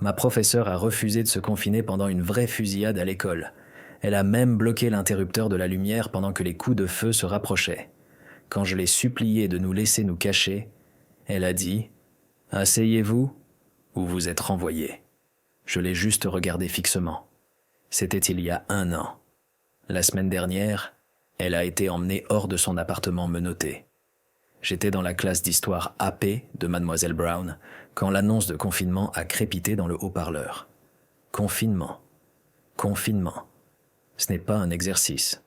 Ma professeure a refusé de se confiner pendant une vraie fusillade à l'école. Elle a même bloqué l'interrupteur de la lumière pendant que les coups de feu se rapprochaient. Quand je l'ai suppliée de nous laisser nous cacher, elle a dit « Asseyez-vous ou vous êtes renvoyé ». Je l'ai juste regardé fixement. C'était il y a 1 an. La semaine dernière, elle a été emmenée hors de son appartement menotté. J'étais dans la classe d'histoire AP de Mademoiselle Brown quand l'annonce de confinement a crépité dans le haut-parleur. Confinement. Confinement. Ce n'est pas un exercice.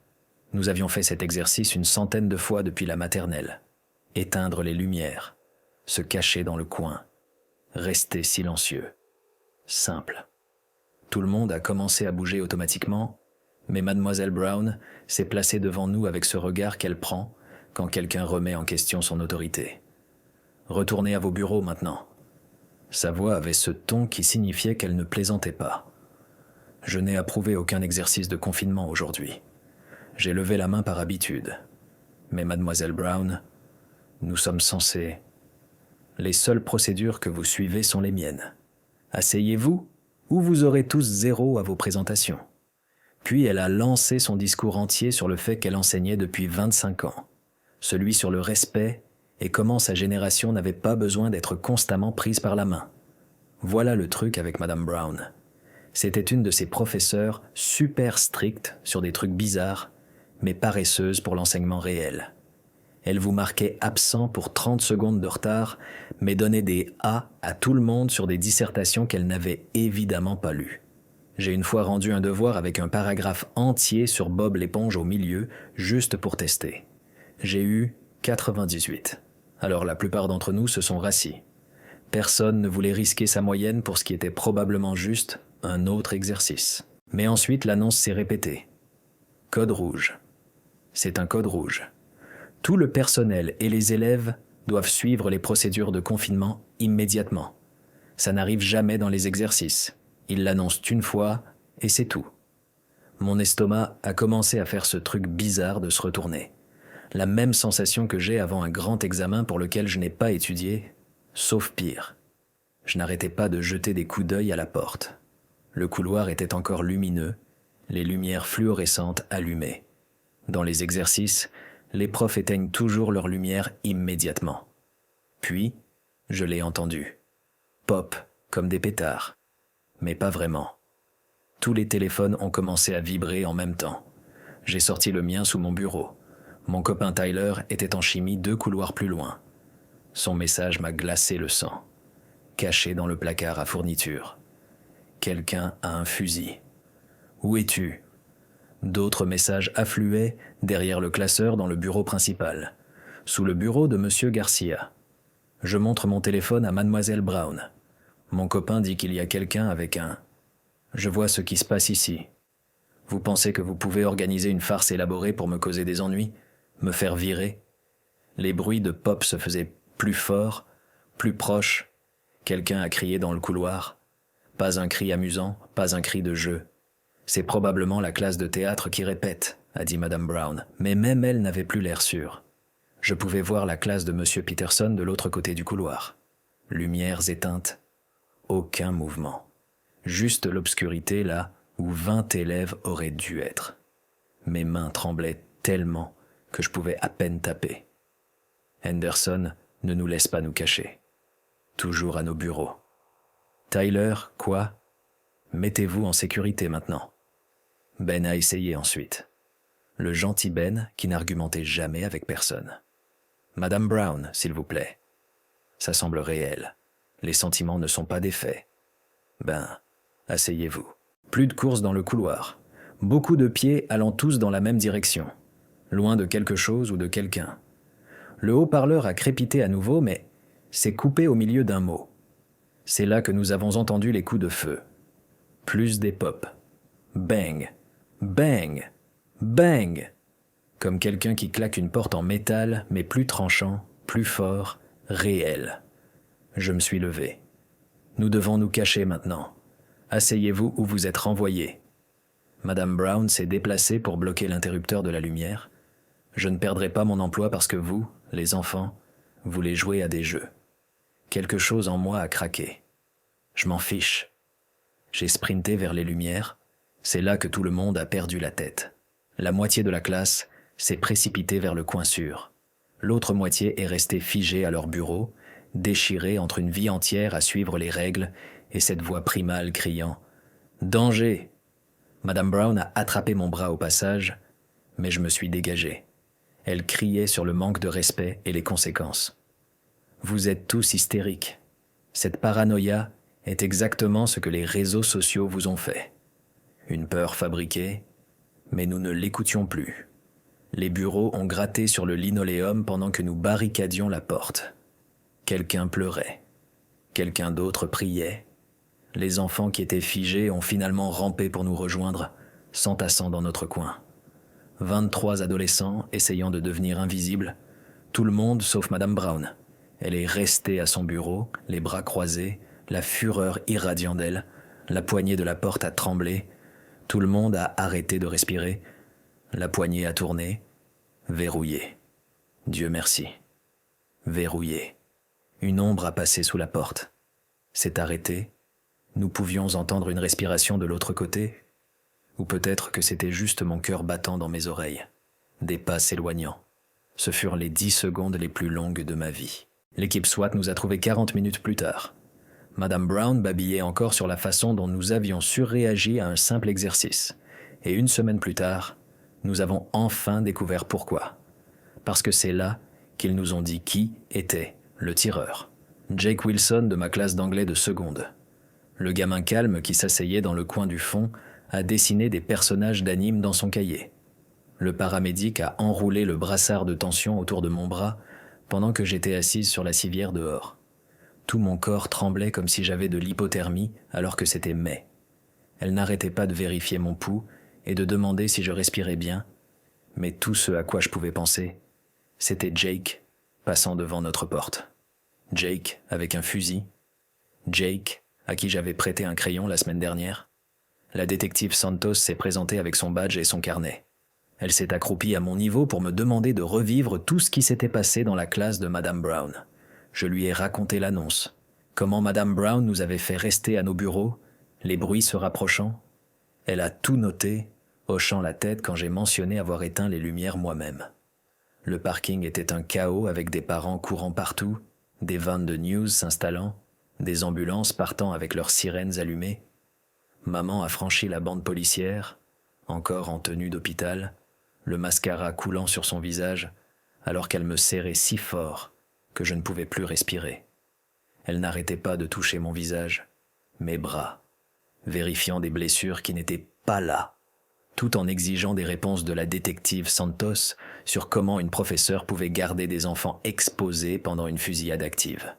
Nous avions fait cet exercice une centaine de fois depuis la maternelle. Éteindre les lumières. Se cacher dans le coin. Rester silencieux. Simple. Tout le monde a commencé à bouger automatiquement, mais Mademoiselle Brown s'est placée devant nous avec ce regard qu'elle prend quand quelqu'un remet en question son autorité. « Retournez à vos bureaux maintenant. » Sa voix avait ce ton qui signifiait qu'elle ne plaisantait pas. Je n'ai approuvé aucun exercice de confinement aujourd'hui. J'ai levé la main par habitude. Mais Mademoiselle Brown, nous sommes censés... Les seules procédures que vous suivez sont les miennes. Asseyez-vous, ou vous aurez tous 0 à vos présentations. Puis elle a lancé son discours entier sur le fait qu'elle enseignait depuis 25 ans. Celui sur le respect et comment sa génération n'avait pas besoin d'être constamment prise par la main. Voilà le truc avec Madame Brown. C'était une de ces professeurs super strictes sur des trucs bizarres, mais paresseuses pour l'enseignement réel. Elle vous marquait absent pour 30 secondes de retard, mais donnait des A à tout le monde sur des dissertations qu'elle n'avait évidemment pas lues. J'ai une fois rendu un devoir avec un paragraphe entier sur Bob l'éponge au milieu, juste pour tester. J'ai eu 98. Alors la plupart d'entre nous se sont rassis. Personne ne voulait risquer sa moyenne pour ce qui était probablement juste un autre exercice. Mais ensuite l'annonce s'est répétée. Code rouge. C'est un code rouge. Tout le personnel et les élèves doivent suivre les procédures de confinement immédiatement. Ça n'arrive jamais dans les exercices. Ils l'annoncent une fois et c'est tout. Mon estomac a commencé à faire ce truc bizarre de se retourner. La même sensation que j'ai avant un grand examen pour lequel je n'ai pas étudié, sauf pire. Je n'arrêtais pas de jeter des coups d'œil à la porte. Le couloir était encore lumineux, les lumières fluorescentes allumées. Dans les exercices, les profs éteignent toujours leur lumière immédiatement. Puis, je l'ai entendu. Pop, comme des pétards. Mais pas vraiment. Tous les téléphones ont commencé à vibrer en même temps. J'ai sorti le mien sous mon bureau. Mon copain Tyler était en chimie 2 couloirs plus loin. Son message m'a glacé le sang. Caché dans le placard à fourniture. Quelqu'un a un fusil. Où es-tu ? D'autres messages affluaient derrière le classeur dans le bureau principal, sous le bureau de Monsieur Garcia. Je montre mon téléphone à Mademoiselle Brown. Mon copain dit qu'il y a quelqu'un avec un... Je vois ce qui se passe ici. Vous pensez que vous pouvez organiser une farce élaborée pour me causer des ennuis, me faire virer ? Les bruits de pop se faisaient plus forts, plus proches. Quelqu'un a crié dans le couloir. Pas un cri amusant, pas un cri de jeu. C'est probablement la classe de théâtre qui répète, a dit Madame Brown, mais même elle n'avait plus l'air sûre. Je pouvais voir la classe de Monsieur Peterson de l'autre côté du couloir. Lumières éteintes, aucun mouvement. Juste l'obscurité là où 20 élèves auraient dû être. Mes mains tremblaient tellement que je pouvais à peine taper. Henderson ne nous laisse pas nous cacher. Toujours à nos bureaux. Tyler, quoi ? Mettez-vous en sécurité maintenant. Ben a essayé ensuite. Le gentil Ben qui n'argumentait jamais avec personne. Madame Brown, s'il vous plaît. Ça semble réel. Les sentiments ne sont pas des faits. Ben, asseyez-vous. Plus de course dans le couloir. Beaucoup de pieds allant tous dans la même direction. Loin de quelque chose ou de quelqu'un. Le haut-parleur a crépité à nouveau, mais s'est coupé au milieu d'un mot. C'est là que nous avons entendu les coups de feu. Plus des pops. Bang, bang, bang. Comme quelqu'un qui claque une porte en métal, mais plus tranchant, plus fort, réel. Je me suis levé. Nous devons nous cacher maintenant. Asseyez-vous ou vous êtes renvoyés. Madame Brown s'est déplacée pour bloquer l'interrupteur de la lumière. Je ne perdrai pas mon emploi parce que vous, les enfants, voulez jouer à des jeux. Quelque chose en moi a craqué. Je m'en fiche. J'ai sprinté vers les lumières. C'est là que tout le monde a perdu la tête. La moitié de la classe s'est précipitée vers le coin sûr. L'autre moitié est restée figée à leur bureau, déchirée entre une vie entière à suivre les règles et cette voix primale criant « Danger !» Madame Brown a attrapé mon bras au passage, mais je me suis dégagé. Elle criait sur le manque de respect et les conséquences. « Vous êtes tous hystériques. Cette paranoïa est exactement ce que les réseaux sociaux vous ont fait. Une peur fabriquée, mais nous ne l'écoutions plus. Les bureaux ont gratté sur le linoléum pendant que nous barricadions la porte. Quelqu'un pleurait. Quelqu'un d'autre priait. Les enfants qui étaient figés ont finalement rampé pour nous rejoindre, s'entassant dans notre coin. 23 adolescents essayant de devenir invisibles, tout le monde sauf Madame Brown. Elle est restée à son bureau, les bras croisés, la fureur irradiant d'elle, la poignée de la porte a tremblé, tout le monde a arrêté de respirer, la poignée a tourné, verrouillé. Dieu merci. Verrouillé. Une ombre a passé sous la porte. C'est arrêté. Nous pouvions entendre une respiration de l'autre côté, ou peut-être que c'était juste mon cœur battant dans mes oreilles. Des pas s'éloignant. Ce furent les 10 secondes les plus longues de ma vie. L'équipe SWAT nous a trouvés 40 minutes plus tard. Madame Brown babillait encore sur la façon dont nous avions surréagi à un simple exercice. Et une semaine plus tard, nous avons enfin découvert pourquoi. Parce que c'est là qu'ils nous ont dit qui était le tireur. Jake Wilson de ma classe d'anglais de seconde. Le gamin calme qui s'asseyait dans le coin du fond a dessiné des personnages d'anime dans son cahier. Le paramédic a enroulé le brassard de tension autour de mon bras pendant que j'étais assise sur la civière dehors. Tout mon corps tremblait comme si j'avais de l'hypothermie alors que c'était mai. Elle n'arrêtait pas de vérifier mon pouls et de demander si je respirais bien, mais tout ce à quoi je pouvais penser, c'était Jake passant devant notre porte. Jake avec un fusil. Jake à qui j'avais prêté un crayon la semaine dernière. La détective Santos s'est présentée avec son badge et son carnet. Elle s'est accroupie à mon niveau pour me demander de revivre tout ce qui s'était passé dans la classe de Madame Brown. Je lui ai raconté l'annonce, comment Madame Brown nous avait fait rester à nos bureaux, les bruits se rapprochant. Elle a tout noté, hochant la tête quand j'ai mentionné avoir éteint les lumières moi-même. Le parking était un chaos avec des parents courant partout, des vannes de news s'installant, des ambulances partant avec leurs sirènes allumées. Maman a franchi la bande policière, encore en tenue d'hôpital, le mascara coulant sur son visage, alors qu'elle me serrait si fort que je ne pouvais plus respirer. Elle n'arrêtait pas de toucher mon visage, mes bras, vérifiant des blessures qui n'étaient pas là, tout en exigeant des réponses de la détective Santos sur comment une professeure pouvait garder des enfants exposés pendant une fusillade active.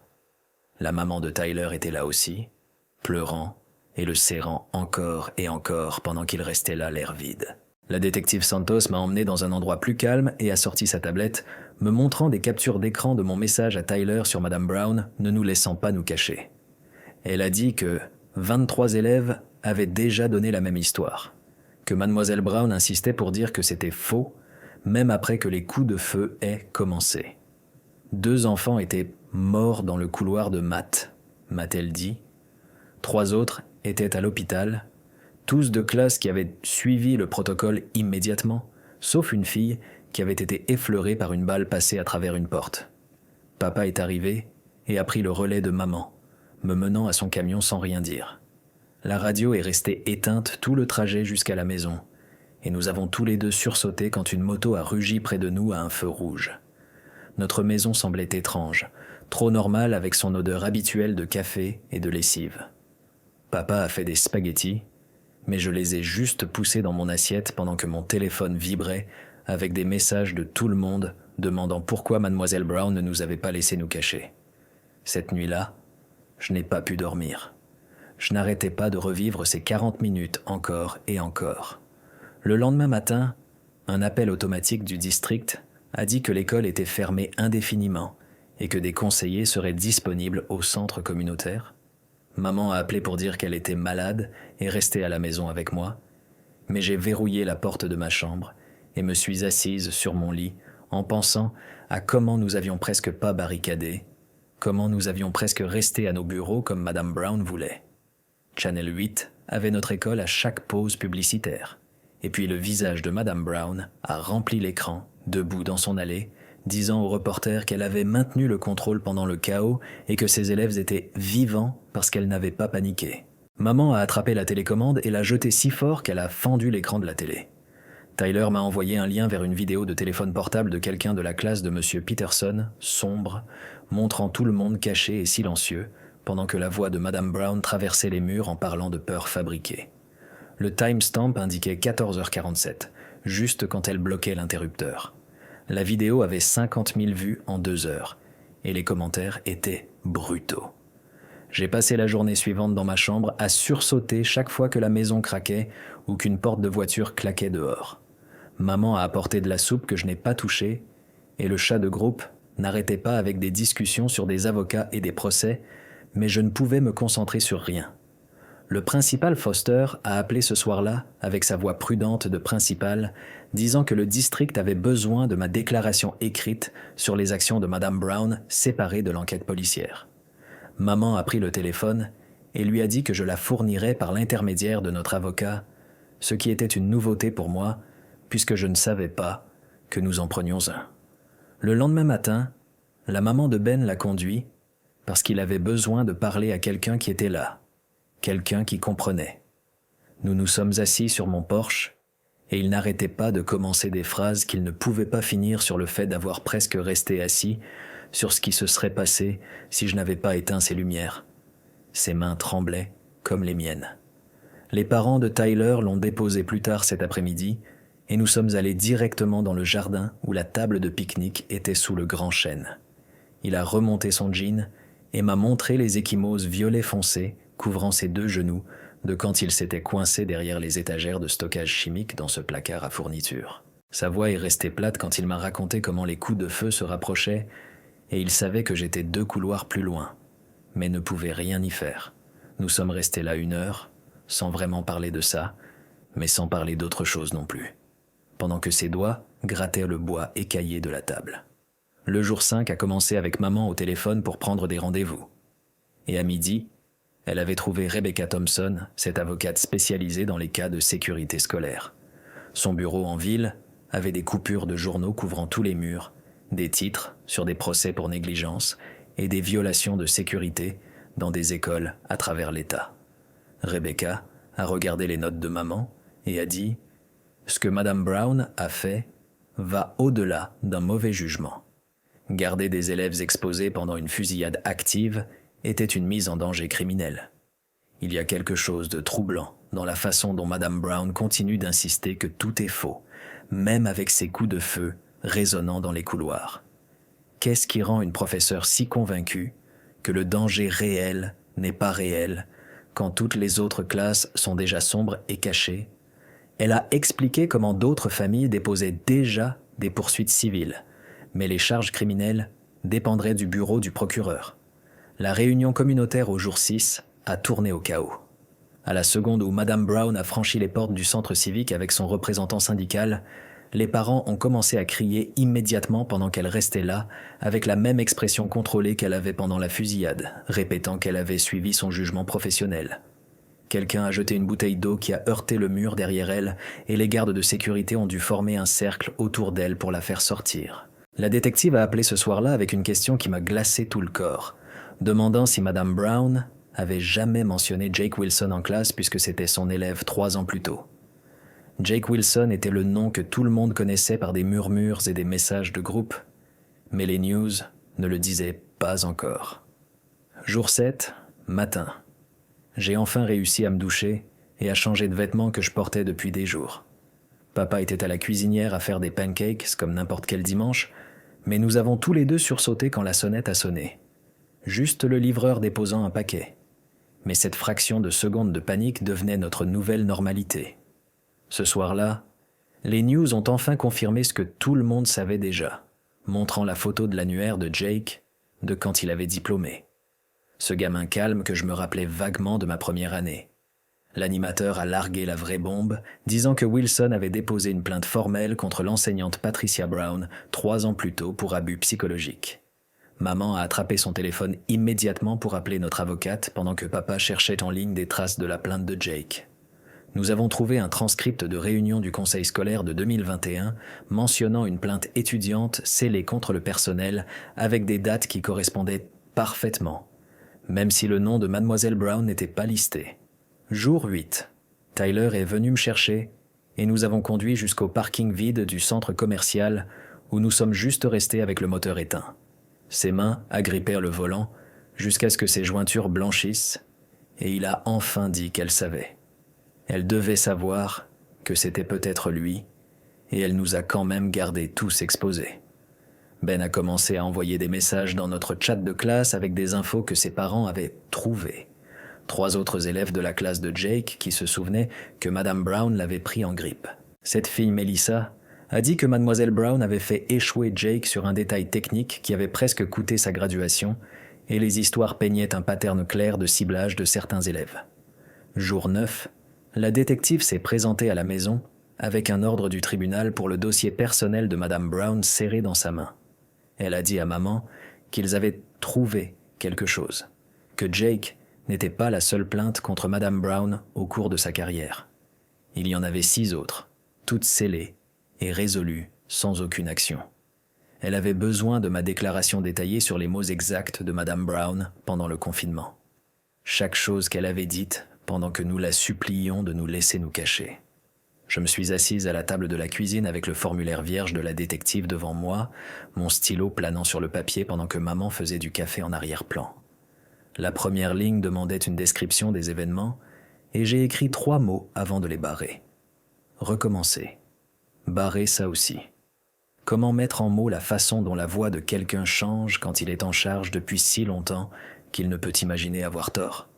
La maman de Tyler était là aussi, pleurant et le serrant encore et encore pendant qu'il restait là l'air vide. La détective Santos m'a emmené dans un endroit plus calme et a sorti sa tablette, me montrant des captures d'écran de mon message à Tyler sur Madame Brown, ne nous laissant pas nous cacher. Elle a dit que 23 élèves avaient déjà donné la même histoire, que Mademoiselle Brown insistait pour dire que c'était faux, même après que les coups de feu aient commencé. 2 enfants étaient morts dans le couloir de maths, m'a-t-elle dit. 3 autres étaient à l'hôpital, tous de classe qui avaient suivi le protocole immédiatement, sauf une fille qui avait été effleurée par une balle passée à travers une porte. Papa est arrivé et a pris le relais de maman, me menant à son camion sans rien dire. La radio est restée éteinte tout le trajet jusqu'à la maison, et nous avons tous les deux sursauté quand une moto a rugi près de nous à un feu rouge. Notre maison semblait étrange, trop normale avec son odeur habituelle de café et de lessive. Papa a fait des spaghettis, mais je les ai juste poussés dans mon assiette pendant que mon téléphone vibrait avec des messages de tout le monde demandant pourquoi Mademoiselle Brown ne nous avait pas laissé nous cacher. Cette nuit-là, je n'ai pas pu dormir. Je n'arrêtais pas de revivre ces 40 minutes encore et encore. Le lendemain matin, un appel automatique du district a dit que l'école était fermée indéfiniment et que des conseillers seraient disponibles au centre communautaire. Maman a appelé pour dire qu'elle était malade et restait à la maison avec moi, mais j'ai verrouillé la porte de ma chambre et me suis assise sur mon lit en pensant à comment nous avions presque pas barricadé, comment nous avions presque resté à nos bureaux comme Madame Brown voulait. Channel 8 avait notre école à chaque pause publicitaire. Et puis le visage de Madame Brown a rempli l'écran, debout dans son allée, disant au reporter qu'elle avait maintenu le contrôle pendant le chaos et que ses élèves étaient vivants parce qu'elle n'avait pas paniqué. Maman a attrapé la télécommande et l'a jetée si fort qu'elle a fendu l'écran de la télé. Tyler m'a envoyé un lien vers une vidéo de téléphone portable de quelqu'un de la classe de M. Peterson, sombre, montrant tout le monde caché et silencieux, pendant que la voix de Madame Brown traversait les murs en parlant de peurs fabriquées. Le timestamp indiquait 14h47, juste quand elle bloquait l'interrupteur. La vidéo avait 50 000 vues en 2 heures, et les commentaires étaient brutaux. J'ai passé la journée suivante dans ma chambre à sursauter chaque fois que la maison craquait ou qu'une porte de voiture claquait dehors. Maman a apporté de la soupe que je n'ai pas touchée, et le chat de groupe n'arrêtait pas avec des discussions sur des avocats et des procès, mais je ne pouvais me concentrer sur rien. Le principal Foster a appelé ce soir-là, avec sa voix prudente de principal, disant que le district avait besoin de ma déclaration écrite sur les actions de Madame Brown séparées de l'enquête policière. Maman a pris le téléphone et lui a dit que je la fournirais par l'intermédiaire de notre avocat, ce qui était une nouveauté pour moi, puisque je ne savais pas que nous en prenions un. Le lendemain matin, la maman de Ben l'a conduit parce qu'il avait besoin de parler à quelqu'un qui était là, quelqu'un qui comprenait. Nous nous sommes assis sur mon porche et il n'arrêtait pas de commencer des phrases qu'il ne pouvait pas finir sur le fait d'avoir presque resté assis, sur ce qui se serait passé si je n'avais pas éteint ses lumières. Ses mains tremblaient comme les miennes. Les parents de Tyler l'ont déposé plus tard cet après-midi et nous sommes allés directement dans le jardin où la table de pique-nique était sous le grand chêne. Il a remonté son jean et m'a montré les ecchymoses violet foncé couvrant ses 2 genoux de quand il s'était coincé derrière les étagères de stockage chimique dans ce placard à fournitures. Sa voix est restée plate quand il m'a raconté comment les coups de feu se rapprochaient et il savait que j'étais 2 couloirs plus loin, mais ne pouvait rien y faire. Nous sommes restés là 1 heure, sans vraiment parler de ça, mais sans parler d'autre chose non plus, pendant que ses doigts grattaient le bois écaillé de la table. Le jour 5 a commencé avec maman au téléphone pour prendre des rendez-vous. Et à midi, elle avait trouvé Rebecca Thompson, cette avocate spécialisée dans les cas de sécurité scolaire. Son bureau en ville avait des coupures de journaux couvrant tous les murs, des titres sur des procès pour négligence et des violations de sécurité dans des écoles à travers l'État. Rebecca a regardé les notes de maman et a dit « Ce que Madame Brown a fait va au-delà d'un mauvais jugement. Garder des élèves exposés pendant une fusillade active était une mise en danger criminelle. Il y a quelque chose de troublant dans la façon dont Madame Brown continue d'insister que tout est faux, même avec ses coups de feu résonnant dans les couloirs. Qu'est-ce qui rend une professeure si convaincue que le danger réel n'est pas réel quand toutes les autres classes sont déjà sombres et cachées? Elle a expliqué comment d'autres familles déposaient déjà des poursuites civiles, mais les charges criminelles dépendraient du bureau du procureur. La réunion communautaire au jour 6 a tourné au chaos. À la seconde où Madame Brown a franchi les portes du centre civique avec son représentant syndical, les parents ont commencé à crier immédiatement pendant qu'elle restait là, avec la même expression contrôlée qu'elle avait pendant la fusillade, répétant qu'elle avait suivi son jugement professionnel. Quelqu'un a jeté une bouteille d'eau qui a heurté le mur derrière elle et les gardes de sécurité ont dû former un cercle autour d'elle pour la faire sortir. La détective a appelé ce soir-là avec une question qui m'a glacé tout le corps, demandant si Madame Brown avait jamais mentionné Jake Wilson en classe puisque c'était son élève 3 ans plus tôt. Jake Wilson était le nom que tout le monde connaissait par des murmures et des messages de groupe, mais les news ne le disaient pas encore. Jour 7, matin. J'ai enfin réussi à me doucher et à changer de vêtements que je portais depuis des jours. Papa était à la cuisinière à faire des pancakes comme n'importe quel dimanche, mais nous avons tous les 2 sursauté quand la sonnette a sonné. Juste le livreur déposant un paquet. Mais cette fraction de seconde de panique devenait notre nouvelle normalité. Ce soir-là, les news ont enfin confirmé ce que tout le monde savait déjà, montrant la photo de l'annuaire de Jake de quand il avait diplômé. Ce gamin calme que je me rappelais vaguement de ma première année. L'animateur a largué la vraie bombe, disant que Wilson avait déposé une plainte formelle contre l'enseignante Patricia Brown 3 ans plus tôt pour abus psychologiques. Maman a attrapé son téléphone immédiatement pour appeler notre avocate pendant que papa cherchait en ligne des traces de la plainte de Jake. Nous avons trouvé un transcript de réunion du conseil scolaire de 2021 mentionnant une plainte étudiante scellée contre le personnel avec des dates qui correspondaient parfaitement, même si le nom de Mademoiselle Brown n'était pas listé. Jour 8. Tyler est venu me chercher et nous avons conduit jusqu'au parking vide du centre commercial où nous sommes juste restés avec le moteur éteint. Ses mains agrippèrent le volant jusqu'à ce que ses jointures blanchissent et il a enfin dit qu'elle savait. Elle devait savoir que c'était peut-être lui et elle nous a quand même gardés tous exposés. Ben a commencé à envoyer des messages dans notre chat de classe avec des infos que ses parents avaient trouvées. 3 autres élèves de la classe de Jake qui se souvenaient que Madame Brown l'avait pris en grippe. Cette fille, Melissa, a dit que Mademoiselle Brown avait fait échouer Jake sur un détail technique qui avait presque coûté sa graduation et les histoires peignaient un pattern clair de ciblage de certains élèves. Jour 9, la détective s'est présentée à la maison avec un ordre du tribunal pour le dossier personnel de Madame Brown serré dans sa main. Elle a dit à maman qu'ils avaient trouvé quelque chose, que Jake n'était pas la seule plainte contre Madame Brown au cours de sa carrière. Il y en avait 6 autres, toutes scellées et résolues sans aucune action. Elle avait besoin de ma déclaration détaillée sur les mots exacts de Madame Brown pendant le confinement. Chaque chose qu'elle avait dite pendant que nous la suppliions de nous laisser nous cacher. Je me suis assise à la table de la cuisine avec le formulaire vierge de la détective devant moi, mon stylo planant sur le papier pendant que maman faisait du café en arrière-plan. La première ligne demandait une description des événements et j'ai écrit 3 mots avant de les barrer. Recommencer. Barrer ça aussi. Comment mettre en mots la façon dont la voix de quelqu'un change quand il est en charge depuis si longtemps qu'il ne peut imaginer avoir tort?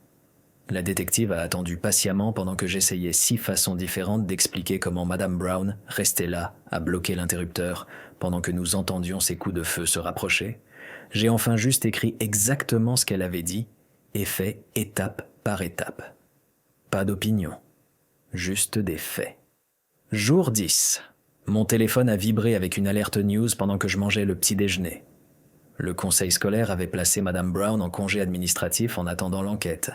La détective a attendu patiemment pendant que j'essayais 6 façons différentes d'expliquer comment Madame Brown restait là à bloquer l'interrupteur pendant que nous entendions ses coups de feu se rapprocher. J'ai enfin juste écrit exactement ce qu'elle avait dit et fait étape par étape. Pas d'opinion, juste des faits. Jour 10. Mon téléphone a vibré avec une alerte news pendant que je mangeais le petit déjeuner. Le conseil scolaire avait placé Madame Brown en congé administratif en attendant l'enquête.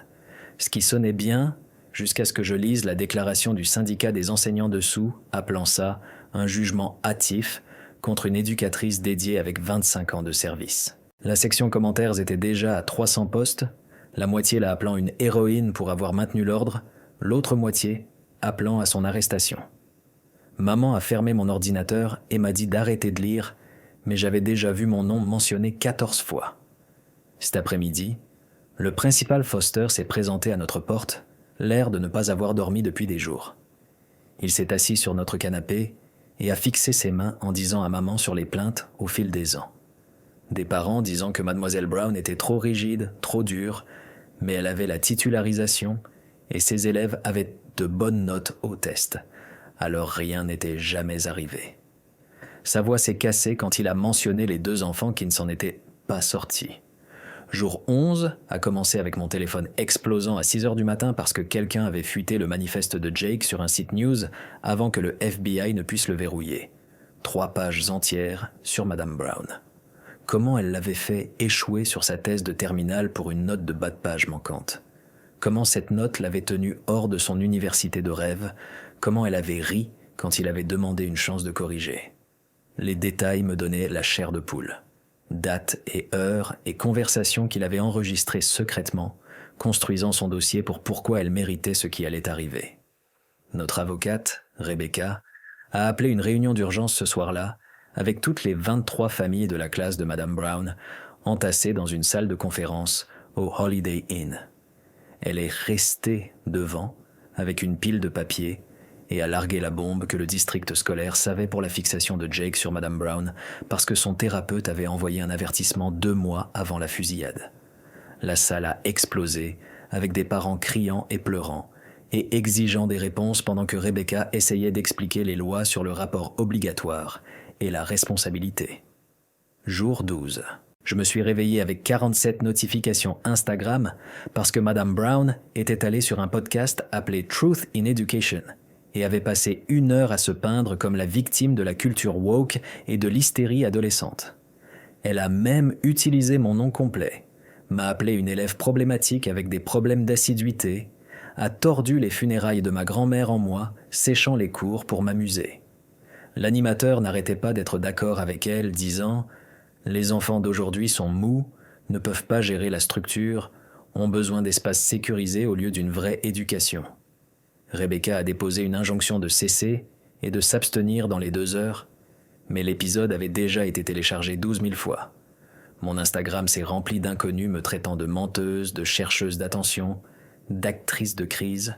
Ce qui sonnait bien jusqu'à ce que je lise la déclaration du syndicat des enseignants dessous, appelant ça un jugement hâtif contre une éducatrice dédiée avec 25 ans de service. La section commentaires était déjà à 300 postes, la moitié la appelant une héroïne pour avoir maintenu l'ordre, l'autre moitié appelant à son arrestation. Maman a fermé mon ordinateur et m'a dit d'arrêter de lire, mais j'avais déjà vu mon nom mentionné 14 fois. Cet après-midi, le principal Foster s'est présenté à notre porte, l'air de ne pas avoir dormi depuis des jours. Il s'est assis sur notre canapé et a fixé ses mains en disant à maman sur les plaintes au fil des ans. Des parents disant que Mademoiselle Brown était trop rigide, trop dure, mais elle avait la titularisation et ses élèves avaient de bonnes notes au test, alors rien n'était jamais arrivé. Sa voix s'est cassée quand il a mentionné les 2 enfants qui ne s'en étaient pas sortis. Jour 11 a commencé avec mon téléphone explosant à 6 heures du matin parce que quelqu'un avait fuité le manifeste de Jake sur un site news avant que le FBI ne puisse le verrouiller. 3 pages entières sur Madame Brown. Comment elle l'avait fait échouer sur sa thèse de terminale pour une note de bas de page manquante. Comment cette note l'avait tenue hors de son université de rêve. Comment elle avait ri quand il avait demandé une chance de corriger. Les détails me donnaient la chair de poule. Dates et heures et conversations qu'il avait enregistrées secrètement, construisant son dossier pour pourquoi elle méritait ce qui allait arriver. Notre avocate, Rebecca, a appelé une réunion d'urgence ce soir-là, avec toutes les 23 familles de la classe de Madame Brown, entassées dans une salle de conférence au Holiday Inn. Elle est restée devant, avec une pile de papier, et a largué la bombe que le district scolaire savait pour la fixation de Jake sur Madame Brown parce que son thérapeute avait envoyé un avertissement 2 mois avant la fusillade. La salle a explosé avec des parents criant et pleurant et exigeant des réponses pendant que Rebecca essayait d'expliquer les lois sur le rapport obligatoire et la responsabilité. Jour 12. Je me suis réveillé avec 47 notifications Instagram parce que Madame Brown était allée sur un podcast appelé Truth in Education et avait passé 1 heure à se peindre comme la victime de la culture woke et de l'hystérie adolescente. Elle a même utilisé mon nom complet, m'a appelé une élève problématique avec des problèmes d'assiduité, a tordu les funérailles de ma grand-mère en moi, séchant les cours pour m'amuser. L'animateur n'arrêtait pas d'être d'accord avec elle, disant « Les enfants d'aujourd'hui sont mous, ne peuvent pas gérer la structure, ont besoin d'espaces sécurisés au lieu d'une vraie éducation. » Rebecca a déposé une injonction de cesser et de s'abstenir dans les 2 heures, mais l'épisode avait déjà été téléchargé 12 000 fois. Mon Instagram s'est rempli d'inconnus me traitant de menteuse, de chercheuse d'attention, d'actrice de crise.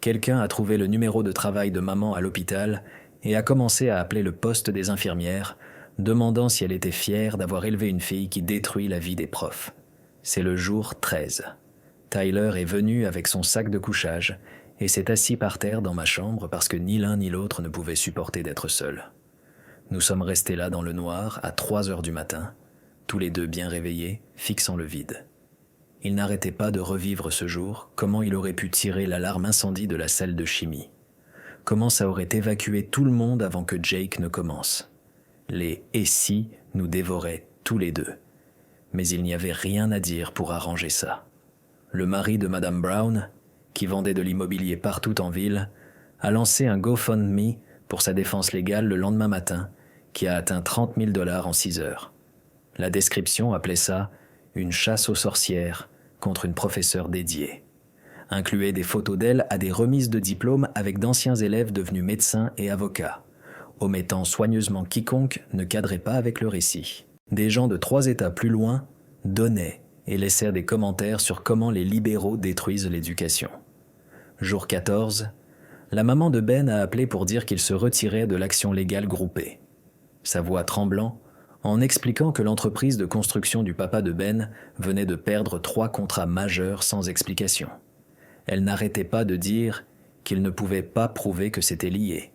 Quelqu'un a trouvé le numéro de travail de maman à l'hôpital et a commencé à appeler le poste des infirmières, demandant si elle était fière d'avoir élevé une fille qui détruit la vie des profs. C'est le jour 13. Tyler est venu avec son sac de couchage et s'est assis par terre dans ma chambre parce que ni l'un ni l'autre ne pouvaient supporter d'être seuls. Nous sommes restés là dans le noir à 3 heures du matin, tous les deux bien réveillés, fixant le vide. Il n'arrêtait pas de revivre ce jour, comment il aurait pu tirer l'alarme incendie de la salle de chimie. Comment ça aurait évacué tout le monde avant que Jake ne commence. Les « et si » nous dévoraient tous les deux. Mais il n'y avait rien à dire pour arranger ça. Le mari de Madame Brown, qui vendait de l'immobilier partout en ville, a lancé un GoFundMe pour sa défense légale le lendemain matin, qui a atteint 30 000 $ en 6 heures. La description appelait ça « une chasse aux sorcières contre une professeure dédiée ». Incluait des photos d'elle à des remises de diplômes avec d'anciens élèves devenus médecins et avocats, omettant soigneusement quiconque ne cadrait pas avec le récit. Des gens de 3 États plus loin donnaient et laissèrent des commentaires sur comment les libéraux détruisent l'éducation. Jour 14, la maman de Ben a appelé pour dire qu'il se retirait de l'action légale groupée. Sa voix tremblant, en expliquant que l'entreprise de construction du papa de Ben venait de perdre 3 contrats majeurs sans explication. Elle n'arrêtait pas de dire qu'il ne pouvait pas prouver que c'était lié.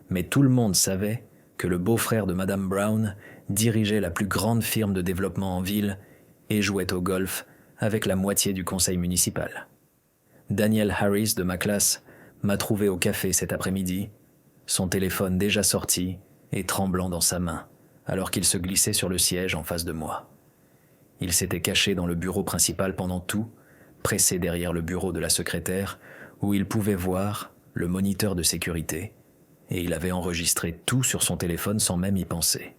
Mais tout le monde savait que le beau-frère de Madame Brown dirigeait la plus grande firme de développement en ville et jouait au golf avec la moitié du conseil municipal. Daniel Harris de ma classe m'a trouvé au café cet après-midi, son téléphone déjà sorti et tremblant dans sa main, alors qu'il se glissait sur le siège en face de moi. Il s'était caché dans le bureau principal pendant tout, pressé derrière le bureau de la secrétaire, où il pouvait voir le moniteur de sécurité, et il avait enregistré tout sur son téléphone sans même y penser.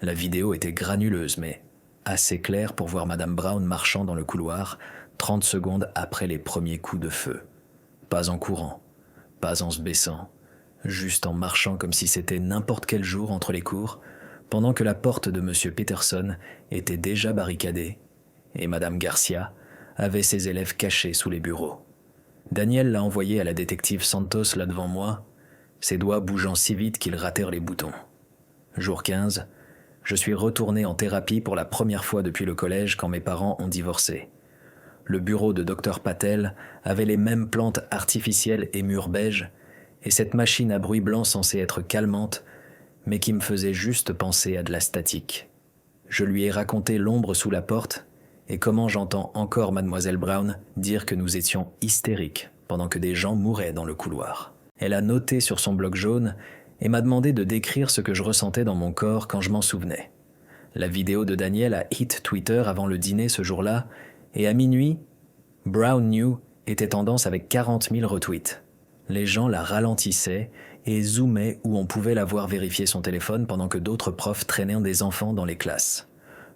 La vidéo était granuleuse, mais assez claire pour voir Madame Brown marchant dans le couloir 30 secondes après les premiers coups de feu. Pas en courant, pas en se baissant, juste en marchant comme si c'était n'importe quel jour entre les cours, pendant que la porte de M. Peterson était déjà barricadée, et Madame Garcia avait ses élèves cachés sous les bureaux. Daniel l'a envoyé à la détective Santos là devant moi, ses doigts bougeant si vite qu'ils ratèrent les boutons. Jour 15, je suis retourné en thérapie pour la première fois depuis le collège quand mes parents ont divorcé. Le bureau de Dr Patel avait les mêmes plantes artificielles et murs beige, et cette machine à bruit blanc censée être calmante, mais qui me faisait juste penser à de la statique. Je lui ai raconté l'ombre sous la porte et comment j'entends encore Mademoiselle Brown dire que nous étions hystériques pendant que des gens mouraient dans le couloir. Elle a noté sur son bloc jaune et m'a demandé de décrire ce que je ressentais dans mon corps quand je m'en souvenais. La vidéo de Daniel a hit Twitter avant le dîner ce jour-là, et à minuit, Brown New était tendance avec 40 000 retweets. Les gens la ralentissaient et zoomaient où on pouvait la voir vérifier son téléphone pendant que d'autres profs traînaient des enfants dans les classes.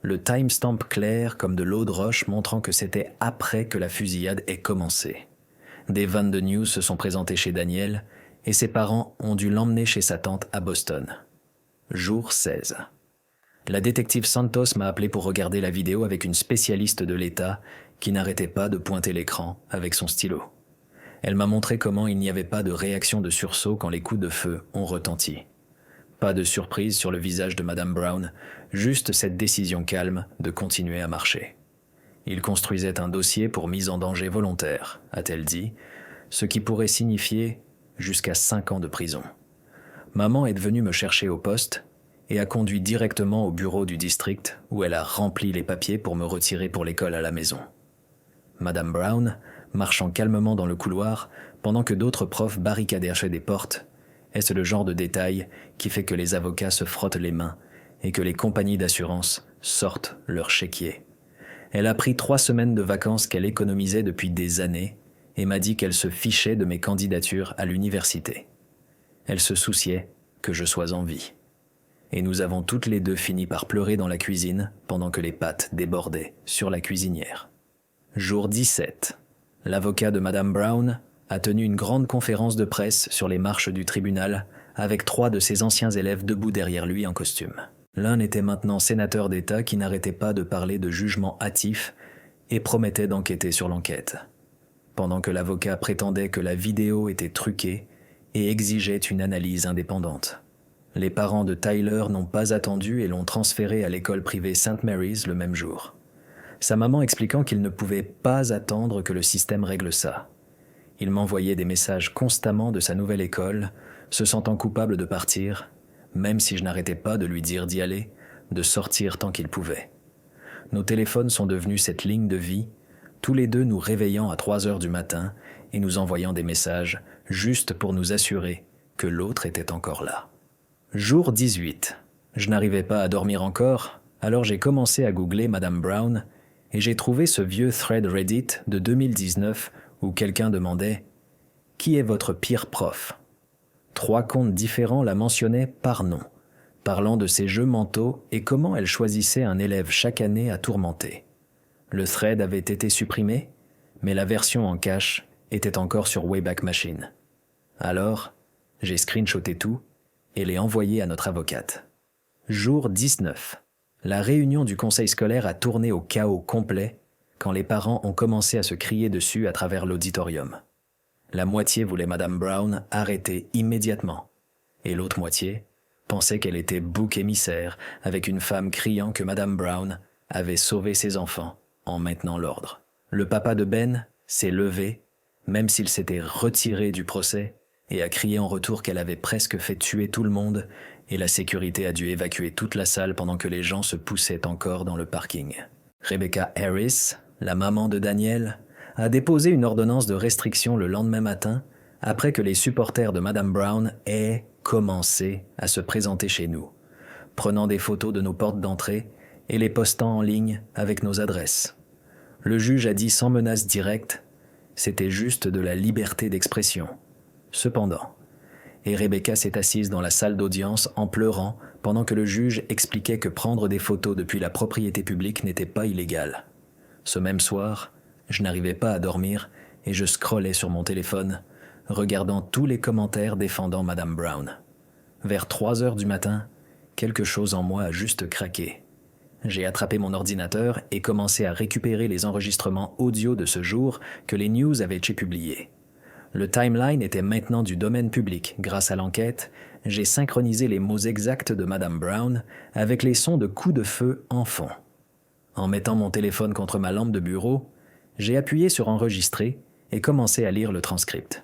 Le timestamp clair comme de l'eau de roche montrant que c'était après que la fusillade ait commencé. Des vannes de news se sont présentées chez Daniel et ses parents ont dû l'emmener chez sa tante à Boston. Jour 16. La détective Santos m'a appelé pour regarder la vidéo avec une spécialiste de l'État qui n'arrêtait pas de pointer l'écran avec son stylo. Elle m'a montré comment il n'y avait pas de réaction de sursaut quand les coups de feu ont retenti. Pas de surprise sur le visage de Madame Brown, juste cette décision calme de continuer à marcher. Il construisait un dossier pour mise en danger volontaire, a-t-elle dit, ce qui pourrait signifier jusqu'à 5 ans de prison. Maman est venue me chercher au poste et a conduit directement au bureau du district où elle a rempli les papiers pour me retirer pour l'école à la maison. Madame Brown, marchant calmement dans le couloir pendant que d'autres profs barricadèrent chez des portes, est-ce le genre de détail qui fait que les avocats se frottent les mains et que les compagnies d'assurance sortent leur chéquier. Elle a pris 3 semaines de vacances qu'elle économisait depuis des années et m'a dit qu'elle se fichait de mes candidatures à l'université. Elle se souciait que je sois en vie. Et nous avons toutes les deux fini par pleurer dans la cuisine pendant que les pâtes débordaient sur la cuisinière. Jour 17. L'avocat de Madame Brown a tenu une grande conférence de presse sur les marches du tribunal avec 3 de ses anciens élèves debout derrière lui en costume. L'un était maintenant sénateur d'État qui n'arrêtait pas de parler de jugement hâtif et promettait d'enquêter sur l'enquête. Pendant que l'avocat prétendait que la vidéo était truquée et exigeait une analyse indépendante. Les parents de Tyler n'ont pas attendu et l'ont transféré à l'école privée St. Mary's le même jour. Sa maman expliquant qu'il ne pouvait pas attendre que le système règle ça. Il m'envoyait des messages constamment de sa nouvelle école, se sentant coupable de partir, même si je n'arrêtais pas de lui dire d'y aller, de sortir tant qu'il pouvait. Nos téléphones sont devenus cette ligne de vie, tous les deux nous réveillant à 3 heures du matin et nous envoyant des messages juste pour nous assurer que l'autre était encore là. Jour 18. Je n'arrivais pas à dormir encore, alors j'ai commencé à googler Madame Brown et j'ai trouvé ce vieux thread Reddit de 2019 où quelqu'un demandait « Qui est votre pire prof ?» 3 comptes différents la mentionnaient par nom, parlant de ses jeux mentaux et comment elle choisissait un élève chaque année à tourmenter. Le thread avait été supprimé, mais la version en cache était encore sur Wayback Machine. Alors, j'ai screenshoté tout et l'ai envoyé à notre avocate. Jour 19. La réunion du conseil scolaire a tourné au chaos complet quand les parents ont commencé à se crier dessus à travers l'auditorium. La moitié voulait Madame Brown arrêter immédiatement, et l'autre moitié pensait qu'elle était bouc émissaire avec une femme criant que Madame Brown avait sauvé ses enfants en maintenant l'ordre. Le papa de Ben s'est levé, même s'il s'était retiré du procès, et a crié en retour qu'elle avait presque fait tuer tout le monde et la sécurité a dû évacuer toute la salle pendant que les gens se poussaient encore dans le parking. Rebecca Harris, la maman de Daniel, a déposé une ordonnance de restriction le lendemain matin après que les supporters de Madame Brown aient commencé à se présenter chez nous, prenant des photos de nos portes d'entrée et les postant en ligne avec nos adresses. Le juge a dit sans menace directe, c'était juste de la liberté d'expression. Cependant, et Rebecca s'est assise dans la salle d'audience en pleurant pendant que le juge expliquait que prendre des photos depuis la propriété publique n'était pas illégal. Ce même soir, je n'arrivais pas à dormir et je scrollais sur mon téléphone, regardant tous les commentaires défendant Madame Brown. Vers 3 heures du matin, quelque chose en moi a juste craqué. J'ai attrapé mon ordinateur et commencé à récupérer les enregistrements audio de ce jour que les news avaient publiés. Le timeline était maintenant du domaine public. Grâce à l'enquête, j'ai synchronisé les mots exacts de Madame Brown avec les sons de coups de feu en fond. En mettant mon téléphone contre ma lampe de bureau, j'ai appuyé sur enregistrer et commencé à lire le transcript.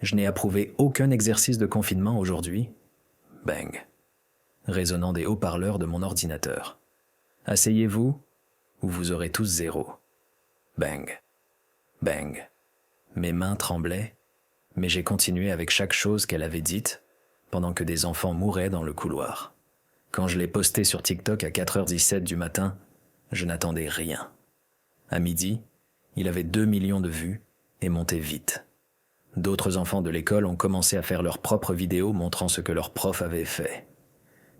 Je n'ai approuvé aucun exercice de confinement aujourd'hui. Bang, résonnant des haut-parleurs de mon ordinateur. Asseyez-vous ou vous aurez tous 0. Bang, bang. Mes mains tremblaient, mais j'ai continué avec chaque chose qu'elle avait dite pendant que des enfants mouraient dans le couloir. Quand je l'ai posté sur TikTok à 4h17 du matin, je n'attendais rien. À midi, il avait 2 millions de vues et montait vite. D'autres enfants de l'école ont commencé à faire leurs propres vidéos montrant ce que leur prof avait fait.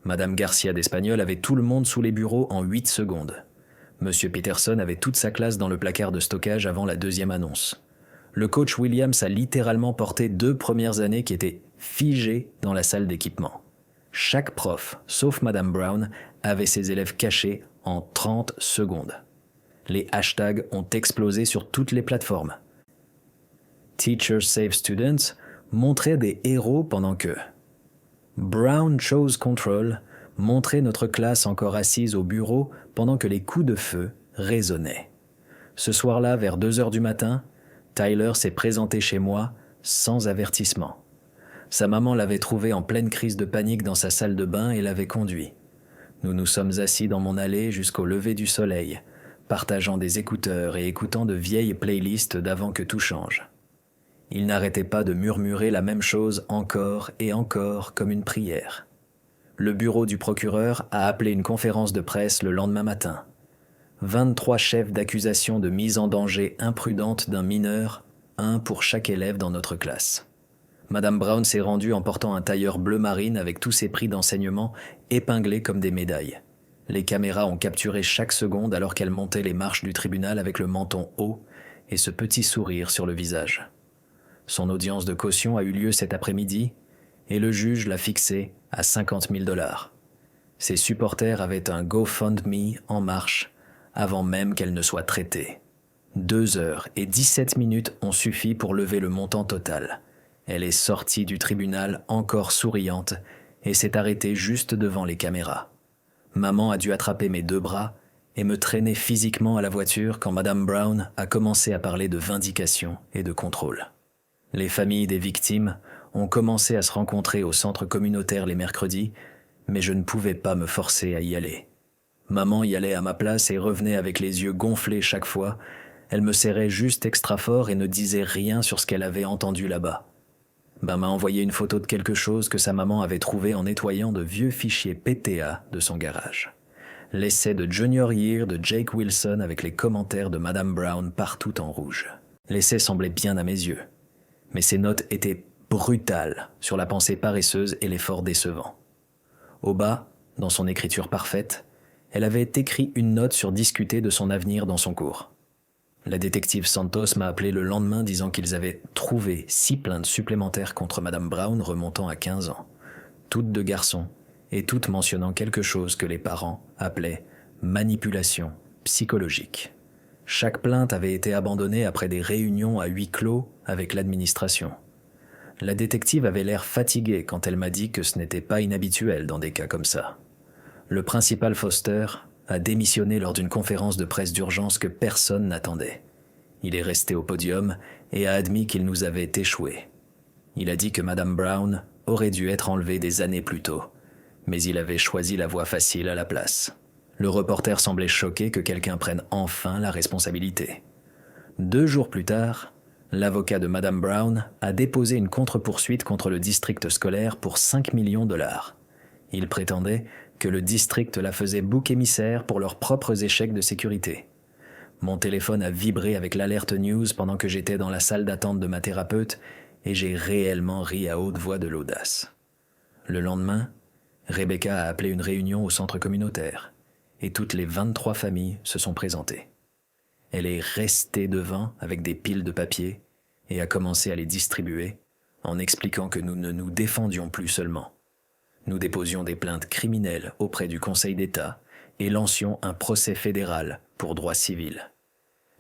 Madame Garcia d'Espagnol avait tout le monde sous les bureaux en 8 secondes. Monsieur Peterson avait toute sa classe dans le placard de stockage avant la 2e annonce. Le coach Williams a littéralement porté 2 premières années qui étaient figées dans la salle d'équipement. Chaque prof, sauf Madame Brown, avait ses élèves cachés en 30 secondes. Les hashtags ont explosé sur toutes les plateformes. Teachers Save Students montrait des héros pendant que Brown Chose Control montrait notre classe encore assise au bureau pendant que les coups de feu résonnaient. Ce soir-là, vers 2 heures du matin, Tyler s'est présenté chez moi sans avertissement. Sa maman l'avait trouvé en pleine crise de panique dans sa salle de bain et l'avait conduit. Nous nous sommes assis dans mon allée jusqu'au lever du soleil, partageant des écouteurs et écoutant de vieilles playlists d'avant que tout change. Il n'arrêtait pas de murmurer la même chose encore et encore comme une prière. Le bureau du procureur a appelé une conférence de presse le lendemain matin. 23 chefs d'accusation de mise en danger imprudente d'un mineur, un pour chaque élève dans notre classe. Madame Brown s'est rendue en portant un tailleur bleu marine avec tous ses prix d'enseignement épinglés comme des médailles. Les caméras ont capturé chaque seconde alors qu'elle montait les marches du tribunal avec le menton haut et ce petit sourire sur le visage. Son audience de caution a eu lieu cet après-midi et le juge l'a fixée à 50 000 $. Ses supporters avaient un GoFundMe en marche avant même qu'elle ne soit traitée. 2 heures et 17 minutes ont suffi pour lever le montant total. Elle est sortie du tribunal encore souriante et s'est arrêtée juste devant les caméras. Maman a dû attraper mes 2 bras et me traîner physiquement à la voiture quand Madame Brown a commencé à parler de vindication et de contrôle. Les familles des victimes ont commencé à se rencontrer au centre communautaire les mercredis, mais je ne pouvais pas me forcer à y aller. Maman y allait à ma place et revenait avec les yeux gonflés chaque fois. Elle me serrait juste extra fort et ne disait rien sur ce qu'elle avait entendu là-bas. M'a envoyé une photo de quelque chose que sa maman avait trouvé en nettoyant de vieux fichiers PTA de son garage. L'essai de Junior Year de Jake Wilson avec les commentaires de Madame Brown partout en rouge. L'essai semblait bien à mes yeux, mais ses notes étaient brutales sur la pensée paresseuse et l'effort décevant. Au bas, dans son écriture parfaite, elle avait écrit une note sur discuter de son avenir dans son cours. La détective Santos m'a appelé le lendemain disant qu'ils avaient trouvé 6 plaintes supplémentaires contre Madame Brown remontant à 15 ans, toutes de garçons et toutes mentionnant quelque chose que les parents appelaient manipulation psychologique. Chaque plainte avait été abandonnée après des réunions à huis clos avec l'administration. La détective avait l'air fatiguée quand elle m'a dit que ce n'était pas inhabituel dans des cas comme ça. Le principal Foster a démissionné lors d'une conférence de presse d'urgence que personne n'attendait. Il est resté au podium et a admis qu'il nous avait échoué. Il a dit que Madame Brown aurait dû être enlevée des années plus tôt, mais il avait choisi la voie facile à la place. Le reporter semblait choqué que quelqu'un prenne enfin la responsabilité. 2 jours plus tard, l'avocat de Madame Brown a déposé une contre-poursuite contre le district scolaire pour 5 millions $. Il prétendait que le district la faisait bouc émissaire pour leurs propres échecs de sécurité. Mon téléphone a vibré avec l'alerte news pendant que j'étais dans la salle d'attente de ma thérapeute et j'ai réellement ri à haute voix de l'audace. Le lendemain, Rebecca a appelé une réunion au centre communautaire et toutes les 23 familles se sont présentées. Elle est restée devant avec des piles de papier et a commencé à les distribuer en expliquant que nous ne nous défendions plus seulement. Nous déposions des plaintes criminelles auprès du Conseil d'État et lancions un procès fédéral pour droit civil.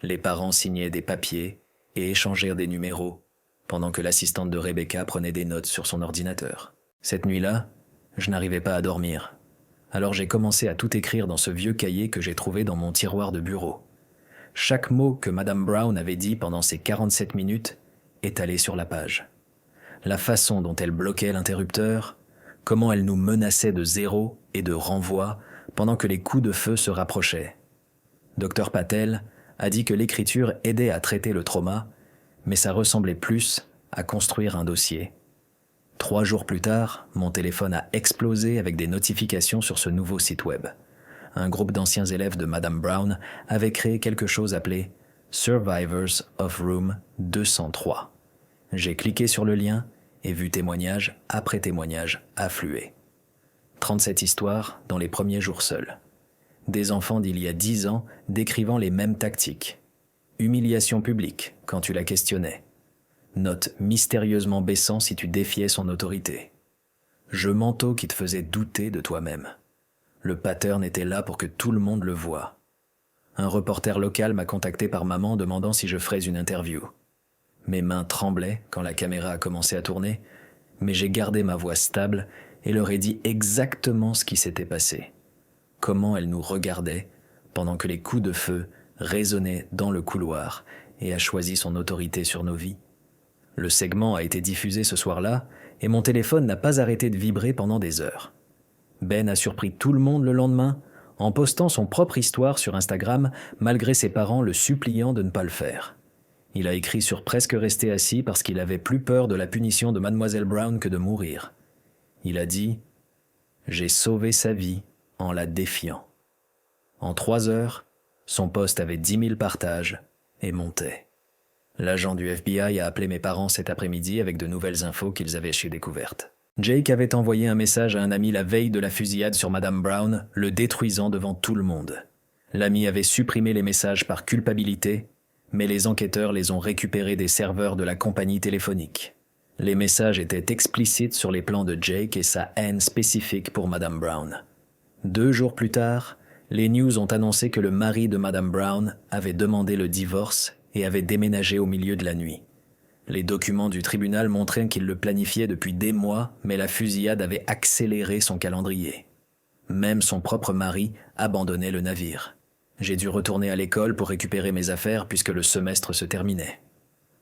Les parents signaient des papiers et échangèrent des numéros pendant que l'assistante de Rebecca prenait des notes sur son ordinateur. Cette nuit-là, je n'arrivais pas à dormir. Alors j'ai commencé à tout écrire dans ce vieux cahier que j'ai trouvé dans mon tiroir de bureau. Chaque mot que Madame Brown avait dit pendant ces 47 minutes est allé sur la page. La façon dont elle bloquait l'interrupteur, comment elle nous menaçait de zéro et de renvoi pendant que les coups de feu se rapprochaient. Dr Patel a dit que l'écriture aidait à traiter le trauma, mais ça ressemblait plus à construire un dossier. 3 jours plus tard, mon téléphone a explosé avec des notifications sur ce nouveau site web. Un groupe d'anciens élèves de Madame Brown avait créé quelque chose appelé « Survivors of Room 203 ». J'ai cliqué sur le lien et vu témoignage après témoignage affluer. 37 histoires dans les premiers jours seuls. Des enfants d'il y a 10 ans décrivant les mêmes tactiques. Humiliation publique quand tu la questionnais. Note mystérieusement baissant si tu défiais son autorité. Jeu mentaux qui te faisait douter de toi-même. Le pattern était là pour que tout le monde le voie. Un reporter local m'a contacté par maman demandant si je ferais une interview. Mes mains tremblaient quand la caméra a commencé à tourner, mais j'ai gardé ma voix stable et leur ai dit exactement ce qui s'était passé. Comment elle nous regardait pendant que les coups de feu résonnaient dans le couloir et a choisi son autorité sur nos vies. Le segment a été diffusé ce soir-là et mon téléphone n'a pas arrêté de vibrer pendant des heures. Ben a surpris tout le monde le lendemain en postant son propre histoire sur Instagram malgré ses parents le suppliant de ne pas le faire. Il a écrit sur presque resté assis parce qu'il avait plus peur de la punition de Mademoiselle Brown que de mourir. Il a dit J'ai sauvé sa vie en la défiant. En 3 heures, son post avait 10 000 partages et montait. L'agent du FBI a appelé mes parents cet après-midi avec de nouvelles infos qu'ils avaient découvertes. Jake avait envoyé un message à un ami la veille de la fusillade sur Madame Brown, le détruisant devant tout le monde. L'ami avait supprimé les messages par culpabilité, mais les enquêteurs les ont récupérés des serveurs de la compagnie téléphonique. Les messages étaient explicites sur les plans de Jake et sa haine spécifique pour Madame Brown. 2 jours plus tard, les news ont annoncé que le mari de Madame Brown avait demandé le divorce et avait déménagé au milieu de la nuit. Les documents du tribunal montraient qu'il le planifiait depuis des mois, mais la fusillade avait accéléré son calendrier. Même son propre mari abandonnait le navire. J'ai dû retourner à l'école pour récupérer mes affaires puisque le semestre se terminait.